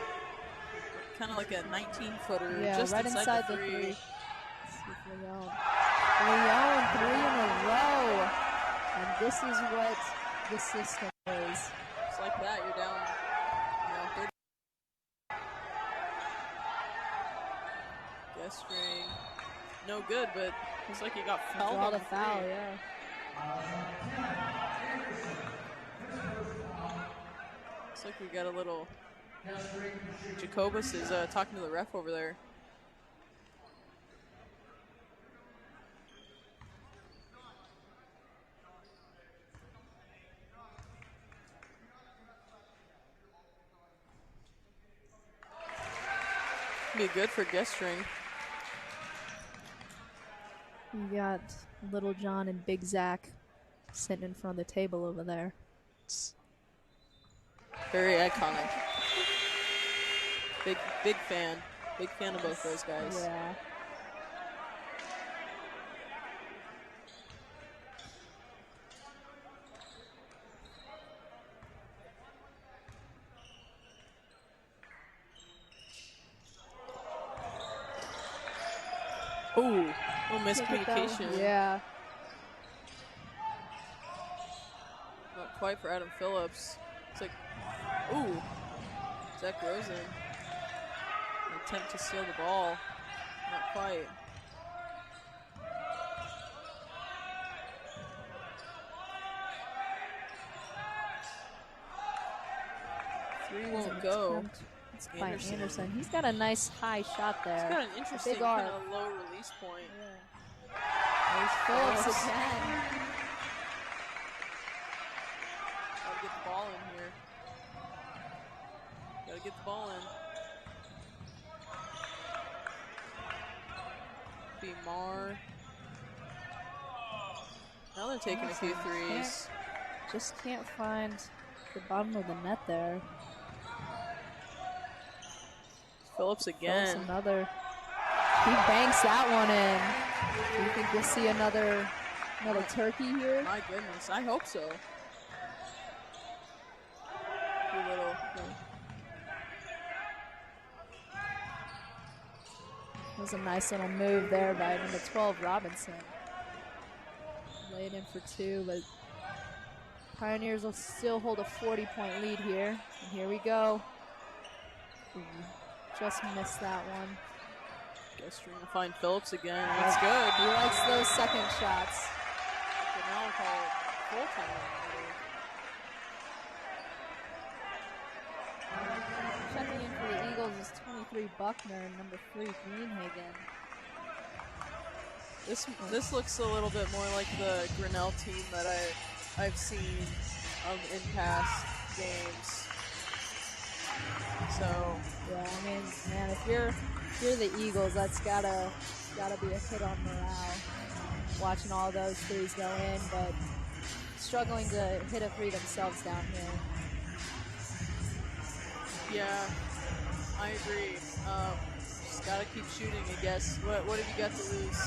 kind of like a 19-footer, yeah, just right inside the three. Leone. Leone, 3 in a row. And this is what the system is. Just like that, you're down, 30. Guest string. No good, but looks like he got fouled. Draw the foul, yeah. Looks like we got a little. Jacobus is talking to the ref over there. Be good for guest string. You got Little John and Big Zach sitting in front of the table over there. It's very iconic. Big fan. Big fan of both those guys. Yeah. Ooh, miscommunication. Yeah. Not quite for Adam Phillips. It's like, ooh, Zach Rosen. An attempt to steal the ball. Not quite. Three won't go. It's by Anderson. He's got a nice high shot there. He's got an interesting kind of low release point. Yeah. There's Phillips again. Gotta get the ball in here. Gotta get the ball in. Mar. Now they're taking a few threes. Just can't find the bottom of the net there. Phillips again. Phillips another. He banks that one in. Do you think we'll see another turkey here? My goodness, I hope so. That was a nice little move there by number 12, Robinson. Laid in for two, but Pioneers will still hold a 40-point lead here. And here we go. Just missed that one. Guess we're gonna find Phillips again. That's good. He likes those second shots. Grinnell will call it full time. Checking in for the Eagles is 23 Buckner and number 3 Greenhagen. This looks a little bit more like the Grinnell team that I've seen in past games. So yeah, I mean, man, if you're the Eagles, that's gotta be a hit on morale. Watching all those threes go in, but struggling to hit a three themselves down here. yeah, I agree. Just gotta keep shooting, I guess. What have you got to lose?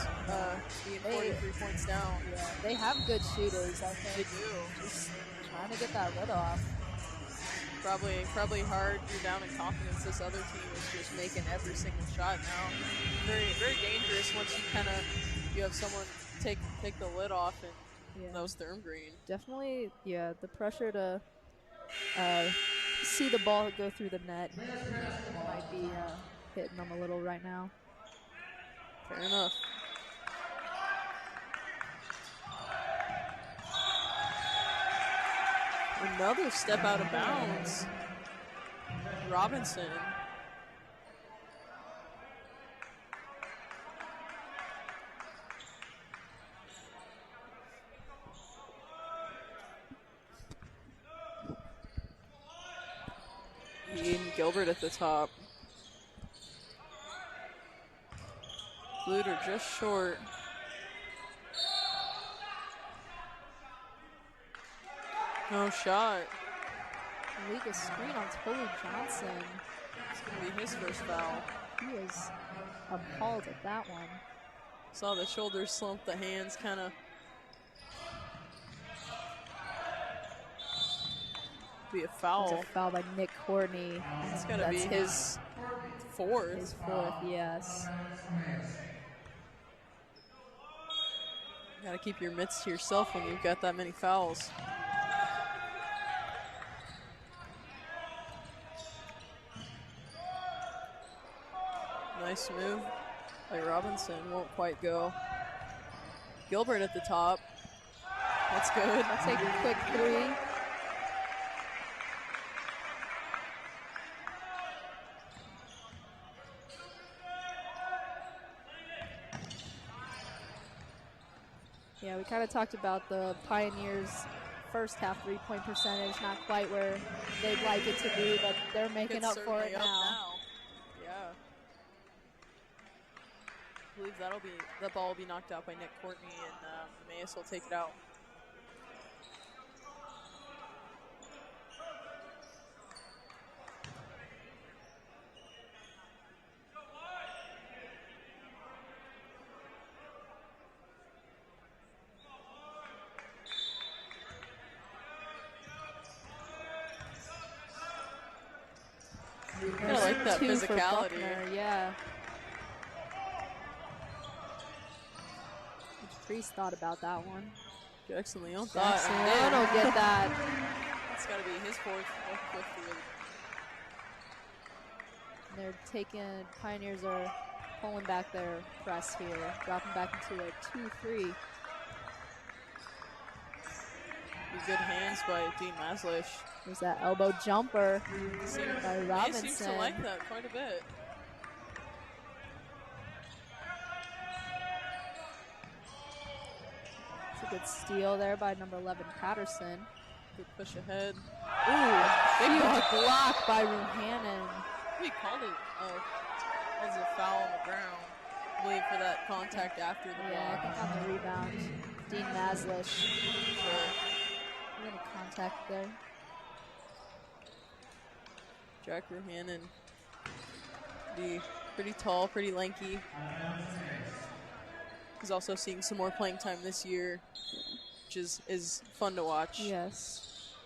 Being 43 points down. Yeah, they have good shooters, I think. They do. Just trying to get that lid off. Probably hard. You're down in confidence. This other team is just making every single shot now. Very dangerous once you have someone take the lid off, and that was Therm Green. Definitely, yeah. The pressure to see the ball go through the net might be hitting them a little right now. Fair enough. Another step out of bounds. Robinson. Ian Gilbert at the top. Fluter just short. No shot. Illegal screen on Toby Johnson. It's going to be his first foul. He is appalled at that one. Saw the shoulders slump, the hands kind of. Be a foul. It's a foul by Nick Courtney. It's going to be his fourth. His fourth, yes. You got to keep your mitts to yourself when you've got that many fouls. Nice move by Robinson, won't quite go. Gilbert at the top. That's good. I'll take a quick three. Yeah, we kind of talked about the Pioneers' first half three-point percentage, not quite where they'd like it to be, but they're making up for it now. Yeah. I believe that ball will be knocked out by Nick Courtney, and Emmaus will take it out. I like that physicality. Yeah. Priest thought about that one. Jackson Leon thought. Jackson Leon will get that. That's got to be his fourth. They're taking, Pioneers are pulling back their press here, dropping back into a 2-3. Good hands by Dean Maslish. There's that elbow jumper by Robinson. He seems to like that quite a bit. It's a good steal there by number 11, Patterson. Good push ahead. Ooh, huge block by Ruhanen. We called it as a foul on the ground, I believe, for that contact after the block. Yeah, I think on the rebound. Dean Maslish. Sure. A little contact there. Jack Ruhanen, pretty tall, pretty lanky. He's also seeing some more playing time this year, which is fun to watch. Yes.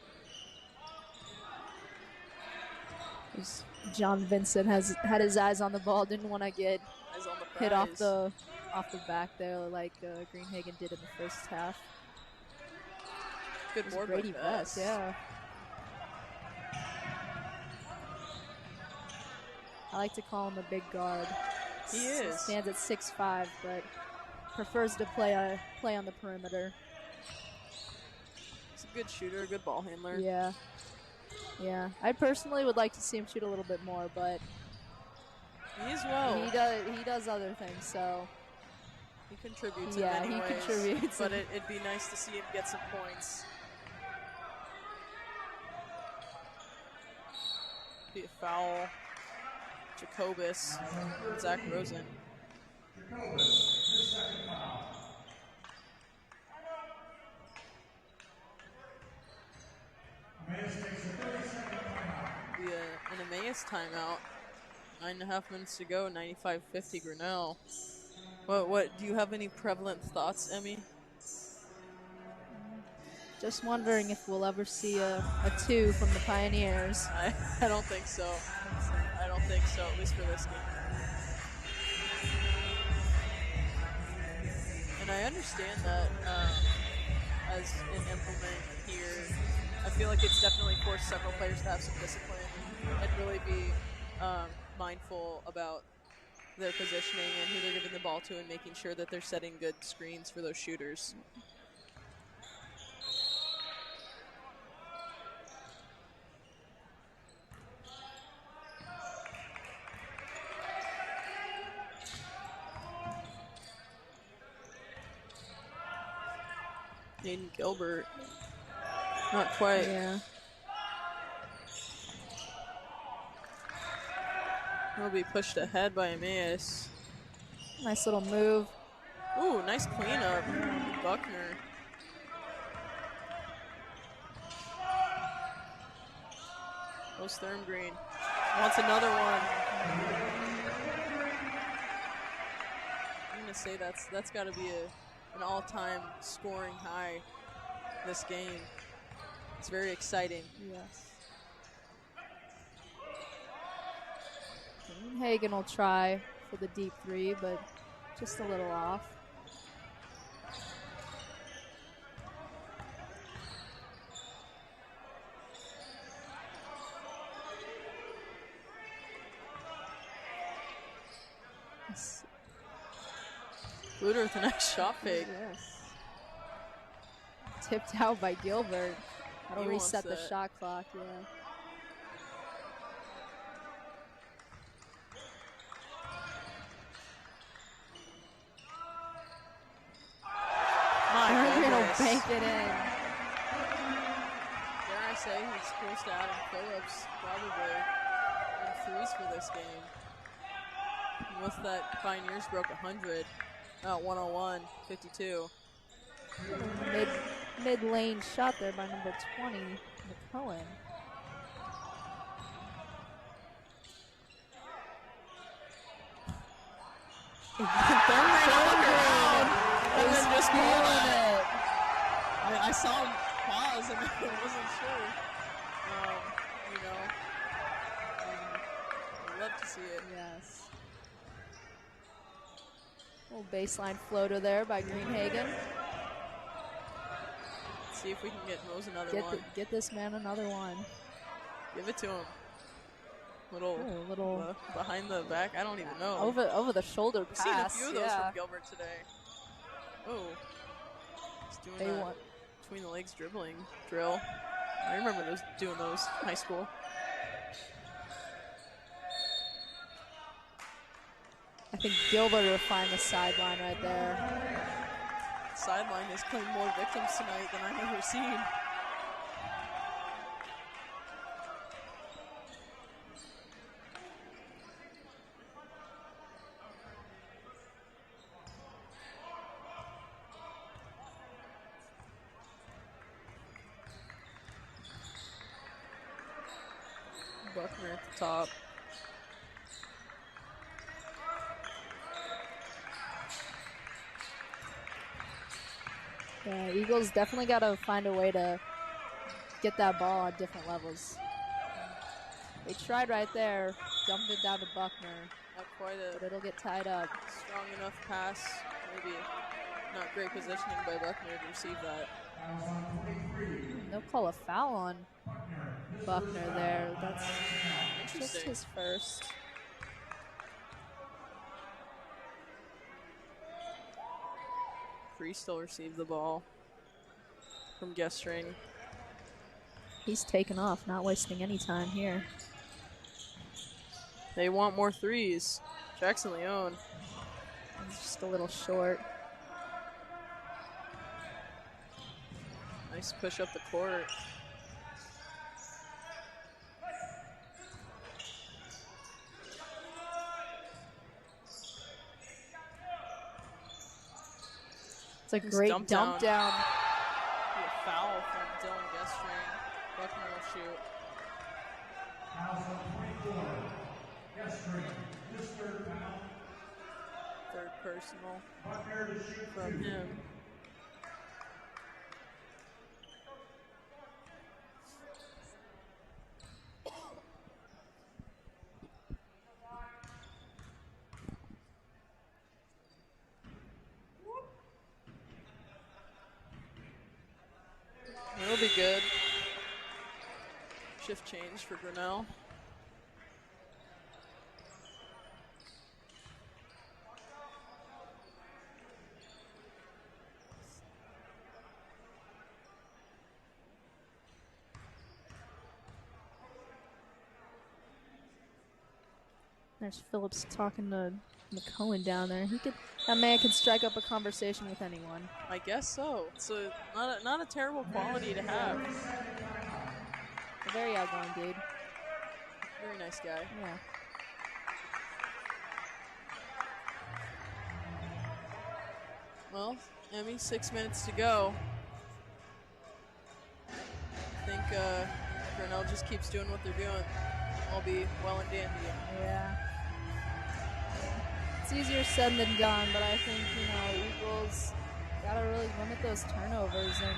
John Vincent has had his eyes on the ball, didn't want to get hit off the back there like Greenhagen did in the first half. Good board Brady Best, yeah. I like to call him a big guard. He is. Stands at 6'5", but prefers to play on the perimeter. He's a good shooter, a good ball handler. Yeah. Yeah. I personally would like to see him shoot a little bit more, but he is well. He does other things, so He contributes Yeah, in many he ways, contributes. but it'd be nice to see him get some points. Be a foul. Jacobus and Zach Rosen. Jacobus, his second foul. Emmaus takes a 30-second timeout. Be an Emmaus timeout. 9.5 minutes to go. 95-50 Grinnell. What? Do you have any prevalent thoughts, Emmy? Just wondering if we'll ever see a 2 from the Pioneers. I don't think so. I don't think so, at least for this game. And I understand that as an implement here, I feel like it's definitely forced several players to have some discipline and really be mindful about their positioning and who they're giving the ball to and making sure that they're setting good screens for those shooters. Aiden Gilbert, not quite. Yeah. He'll be pushed ahead by Emmaus. Nice little move. Ooh, nice cleanup. Buckner. Goes Thurmgreen. Wants another one. I'm gonna say that's got to be an all-time scoring high this game. It's very exciting. Yes. Hagen will try for the deep 3, but just a little off. Bluder with a nice shot fake. Yes. Tipped out by Gilbert. That'll He wants reset the that. shot clock, yeah. My Thurmgreen will goodness. bank it in. Dare I say he's close to Adam Phillips probably in threes for this game. And with that, Pioneers broke 100 at 101-52. Mid-lane shot there by number 20, McCullen. Thurmgreen and then just called feeling it. it. I saw him pause and I wasn't sure. You know, I'd love to see it. Yes. Little baseline floater there by Greenhagen. See if we can get Mose another one. Get this man another one. Give it to him. Little behind the back. I don't even know. Over the shoulder I've seen a pass. few of those yeah. from Gilbert today. Oh, he's doing They that want between the legs dribbling drill. I remember doing those in high school. I think Gilbert will find the sideline right there. Sideline has claimed more victims tonight than I've ever seen. Buckner at the top. Yeah, Eagles definitely got to find a way to get that ball at different levels. They tried right there, dumped it down to Buckner, Not quite but a it'll get tied up. strong enough pass. Maybe not great positioning by Buckner to receive that. They'll call a foul on Buckner there. That's just Interesting. his first. Free still received the ball from Gestring. He's taken off, not wasting any time here. They want more threes. Jackson Leone. He's just a little short. Nice push up the court. It's a great dump down. Be a foul from Dylan Gestring. Buckner will shoot. Foul on 24. Gestring, his third foul. Third personal Buckner to shoot from him. It'll be good. Shift change for Grinnell. There's Phillips talking to McCohen down there. That man can strike up a conversation with anyone. I guess so. It's not a terrible quality to have. A very outgoing dude. Very nice guy. Yeah. Well, Emmy, 6 minutes to go. I think Grinnell just keeps doing what they're doing. I'll be well and dandy. Yeah. It's easier said than done, but I think, Eagles gotta really limit those turnovers and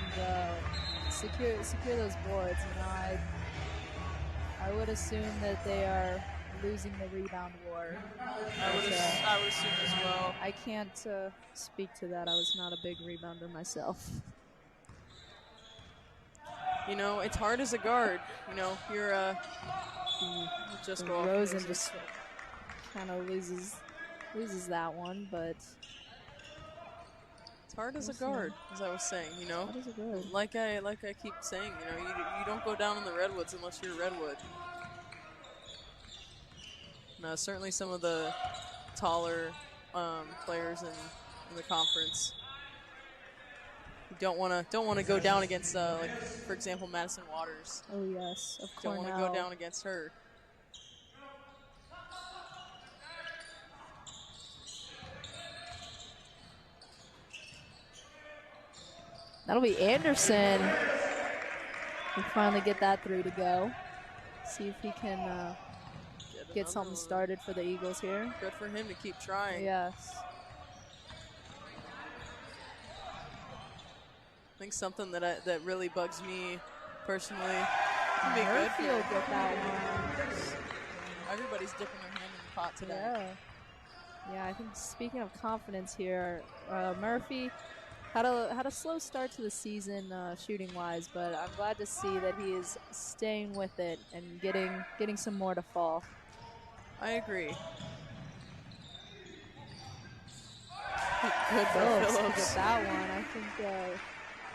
secure those boards. I would assume that they are losing the rebound war. I would assume as well. I can't speak to that. I was not a big rebounder myself. It's hard as a guard. You're just go off. Rosen just kind of loses that one, but it's hard as a guard, as I was saying. Hard as a guard. Like I keep saying, you don't go down in the Redwoods unless you're Redwood. No, certainly some of the taller players in the conference. You don't want to go down against like, for example, Madison Waters. Oh yes, of course. Don't want to go down against her. That'll be Anderson. We finally get that three to go. See if he can get something started for the Eagles here. Good for him to keep trying. Yes. I think something that really bugs me personally. Murphy will get that one. Everybody's dipping their hand in the pot today. Yeah, I think speaking of confidence here, Murphy had a slow start to the season shooting wise, but I'm glad to see that he is staying with it and getting some more to fall. I agree. Good Phillips to get that one. I think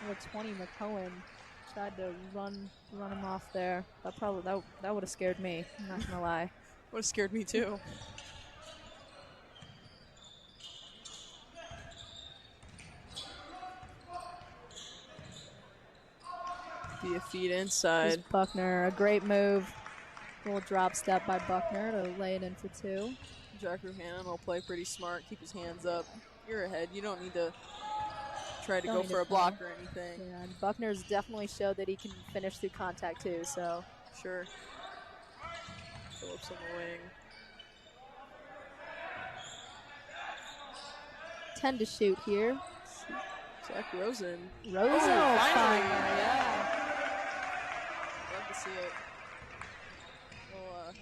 number 20 McCohen tried to run him off there. That would have scared me. I'm not gonna lie. Would have scared me too. Be a feed inside. Here's Buckner, a great move. Little drop step by Buckner to lay it in for two. Jack Ruhanen will play pretty smart, keep his hands up. You're ahead. You don't need to try to go for a block or anything. Yeah, and Buckner's definitely showed that he can finish through contact too, so. Sure. Phillips on the wing. 10 to shoot here. Zach Rosen. Finally, yeah. Love to see it. Well, I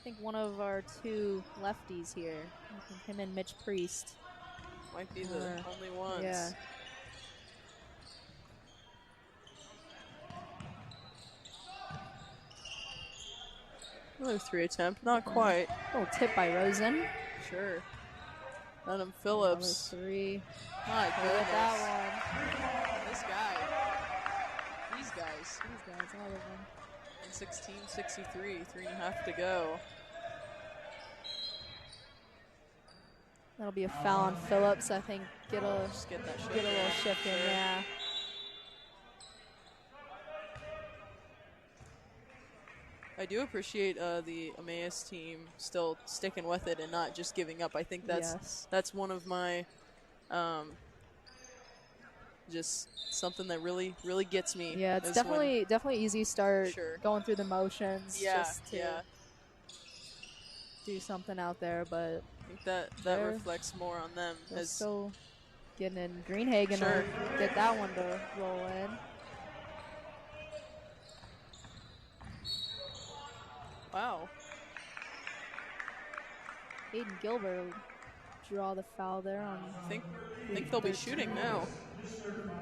think one of our two lefties here. I think him and Mitch Priest. Might be the only ones. Yeah. Another three attempt, not quite. Little tip by Rosen. Sure. Adam Phillips. Another three. My goodness. That one. This guy. These guys. All of them. And 16:63, 3.5 to go. That'll be a foul on Phillips. I think Just get that little shift in, yeah. I do appreciate the Emmaus team still sticking with it and not just giving up. I think that's one of my just something that really gets me. Yeah, it's definitely easy start going through the motions just to do something out there, but I think that reflects more on them. As still getting in. Greenhagen will get that one to roll in. Wow. Aiden Gilbert will draw the foul there on. I think they'll be shooting now.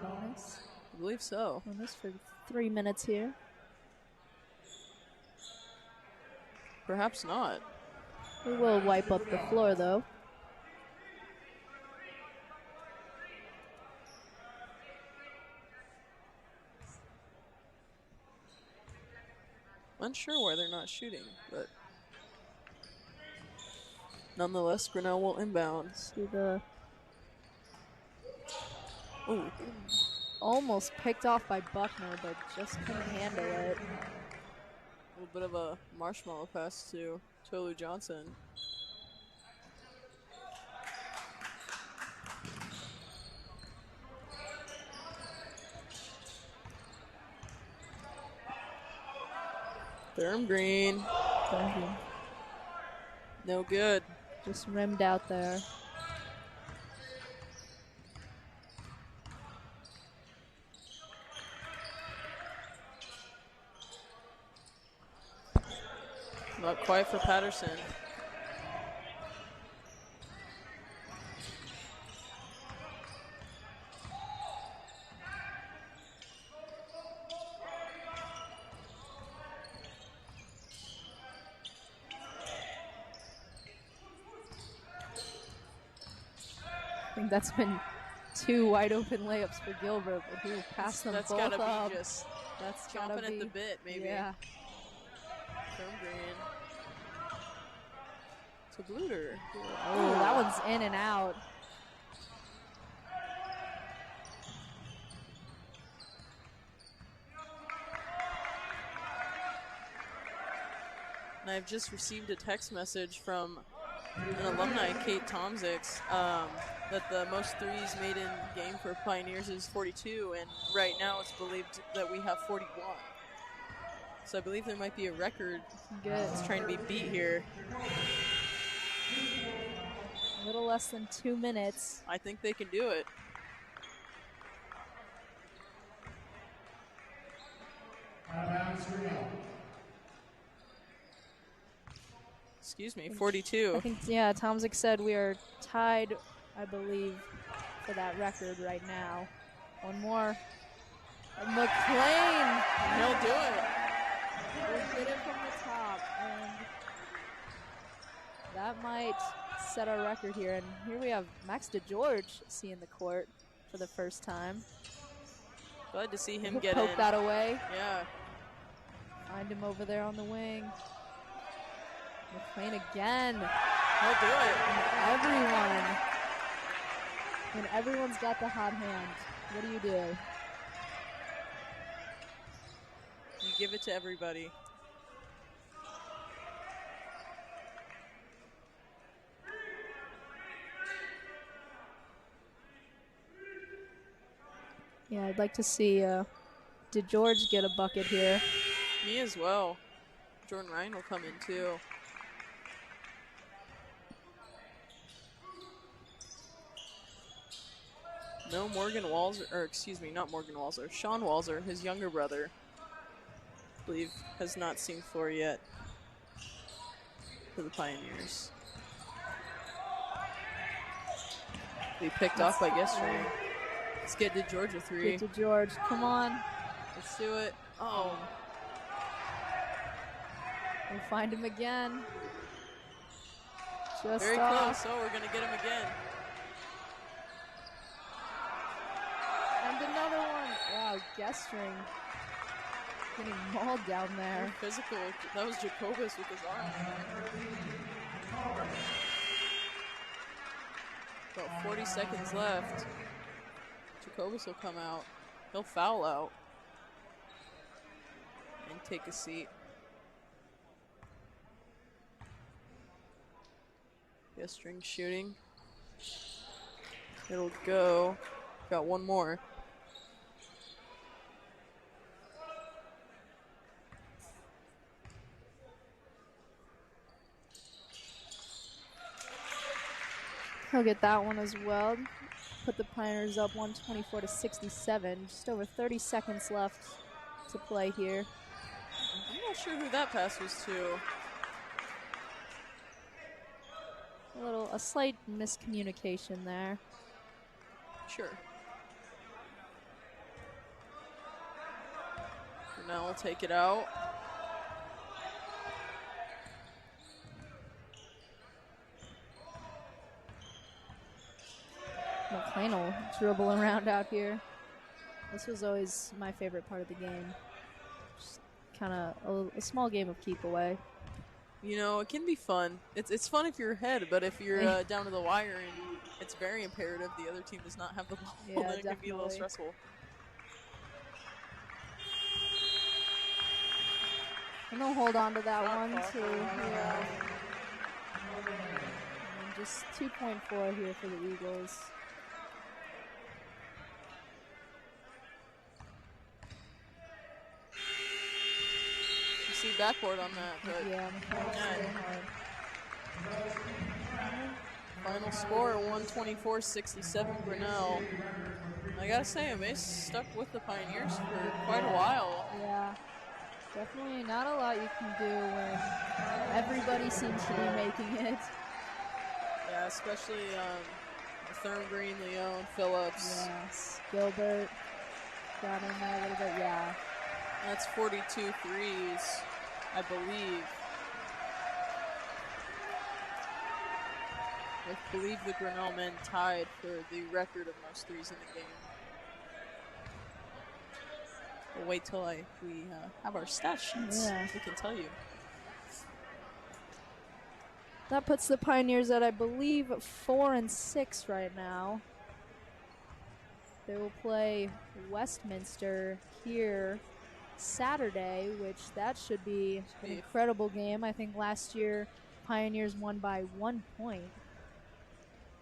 Bonus. I believe so. Bonus for 3 minutes here. Perhaps not. We will wipe up the floor though. Unsure why they're not shooting, but nonetheless, Grinnell will inbound. See the Ooh. Almost picked off by Buckner, but just couldn't handle it. A little bit of a marshmallow pass to Tolu Johnson. Durham Green. No good. Just rimmed out there. Not quite for Patterson. I think that's been 2 wide open layups for Gilbert, but he will pass them both up. That's gotta be just that's chomping at the bit, maybe. Yeah. From Green to Bluter. Oh, that one's in and out. And I've just received a text message from an alumni, Kate Tomzix, that the most threes made in game for Pioneers is 42, and right now it's believed that we have 41. So I believe there might be a record that's trying to be beat here. A little less than 2 minutes. I think they can do it. Excuse me, 42. I think, yeah, Tomzik said we are tied, I believe, for that record right now. One more. McLean. He'll do it. We'll get it from the top, and that might set our record here. And here we have Max DeGeorge seeing the court for the first time. Glad to see him get poke in. That away. Yeah. Find him over there on the wing. McLean again. He'll do it. And when everyone's got the hot hand, what do you do? You give it to everybody. Yeah, I'd like to see DeGeorge get a bucket here. Me as well. Jordan Ryan will come in too. No Morgan Walzer, or excuse me, not Morgan Walzer. Sean Walzer, his younger brother, I believe, has not seen floor yet for the Pioneers. Be picked off by yesterday. Let's get DeGeorge a three. Get DeGeorge, come on. Let's do it. Oh. We'll find him again. Just very close. Oh, we're going to get him again. And another one. Wow, Gestring getting mauled down there. Very physical. That was Jacobus with his arm. About 40 seconds left. Jacobus will come out. He'll foul out and take a seat. guess string shooting. It'll go. Got one more. He'll get that one as well. Put the Pioneers up 124-67. Just over 30 seconds left to play here. I'm not sure who that pass was to. A slight miscommunication there. Sure. Grinnell will take it out. McLean will dribble around out here. This was always my favorite part of the game. Just kind of a small game of keep away. You know, it can be fun. It's fun if you're ahead, but if you're down to the wire and it's very imperative the other team does not have the ball, Yeah, then it can be a little stressful. And they'll hold on to that one too. Yeah. And just 2.4 here for the Eagles. You see backboard on that, but yeah, final score 124-67 Grinnell. I gotta say, Emmaus stuck with the Pioneers for quite a while. Yeah, definitely not a lot you can do when everybody seems to be making it. Yeah, especially Thurm Green, Leon, Phillips. Yes, Gilbert got in there a little bit, yeah. That's 42 threes, I believe. I believe the Grinnell men tied for the record of most threes in the game. We'll wait till we have our stat sheets. Yeah. We can tell you. That puts the Pioneers at, I believe, 4-6 right now. They will play Westminster here Saturday, which that should be an incredible game. I think last year Pioneers won by 1 point.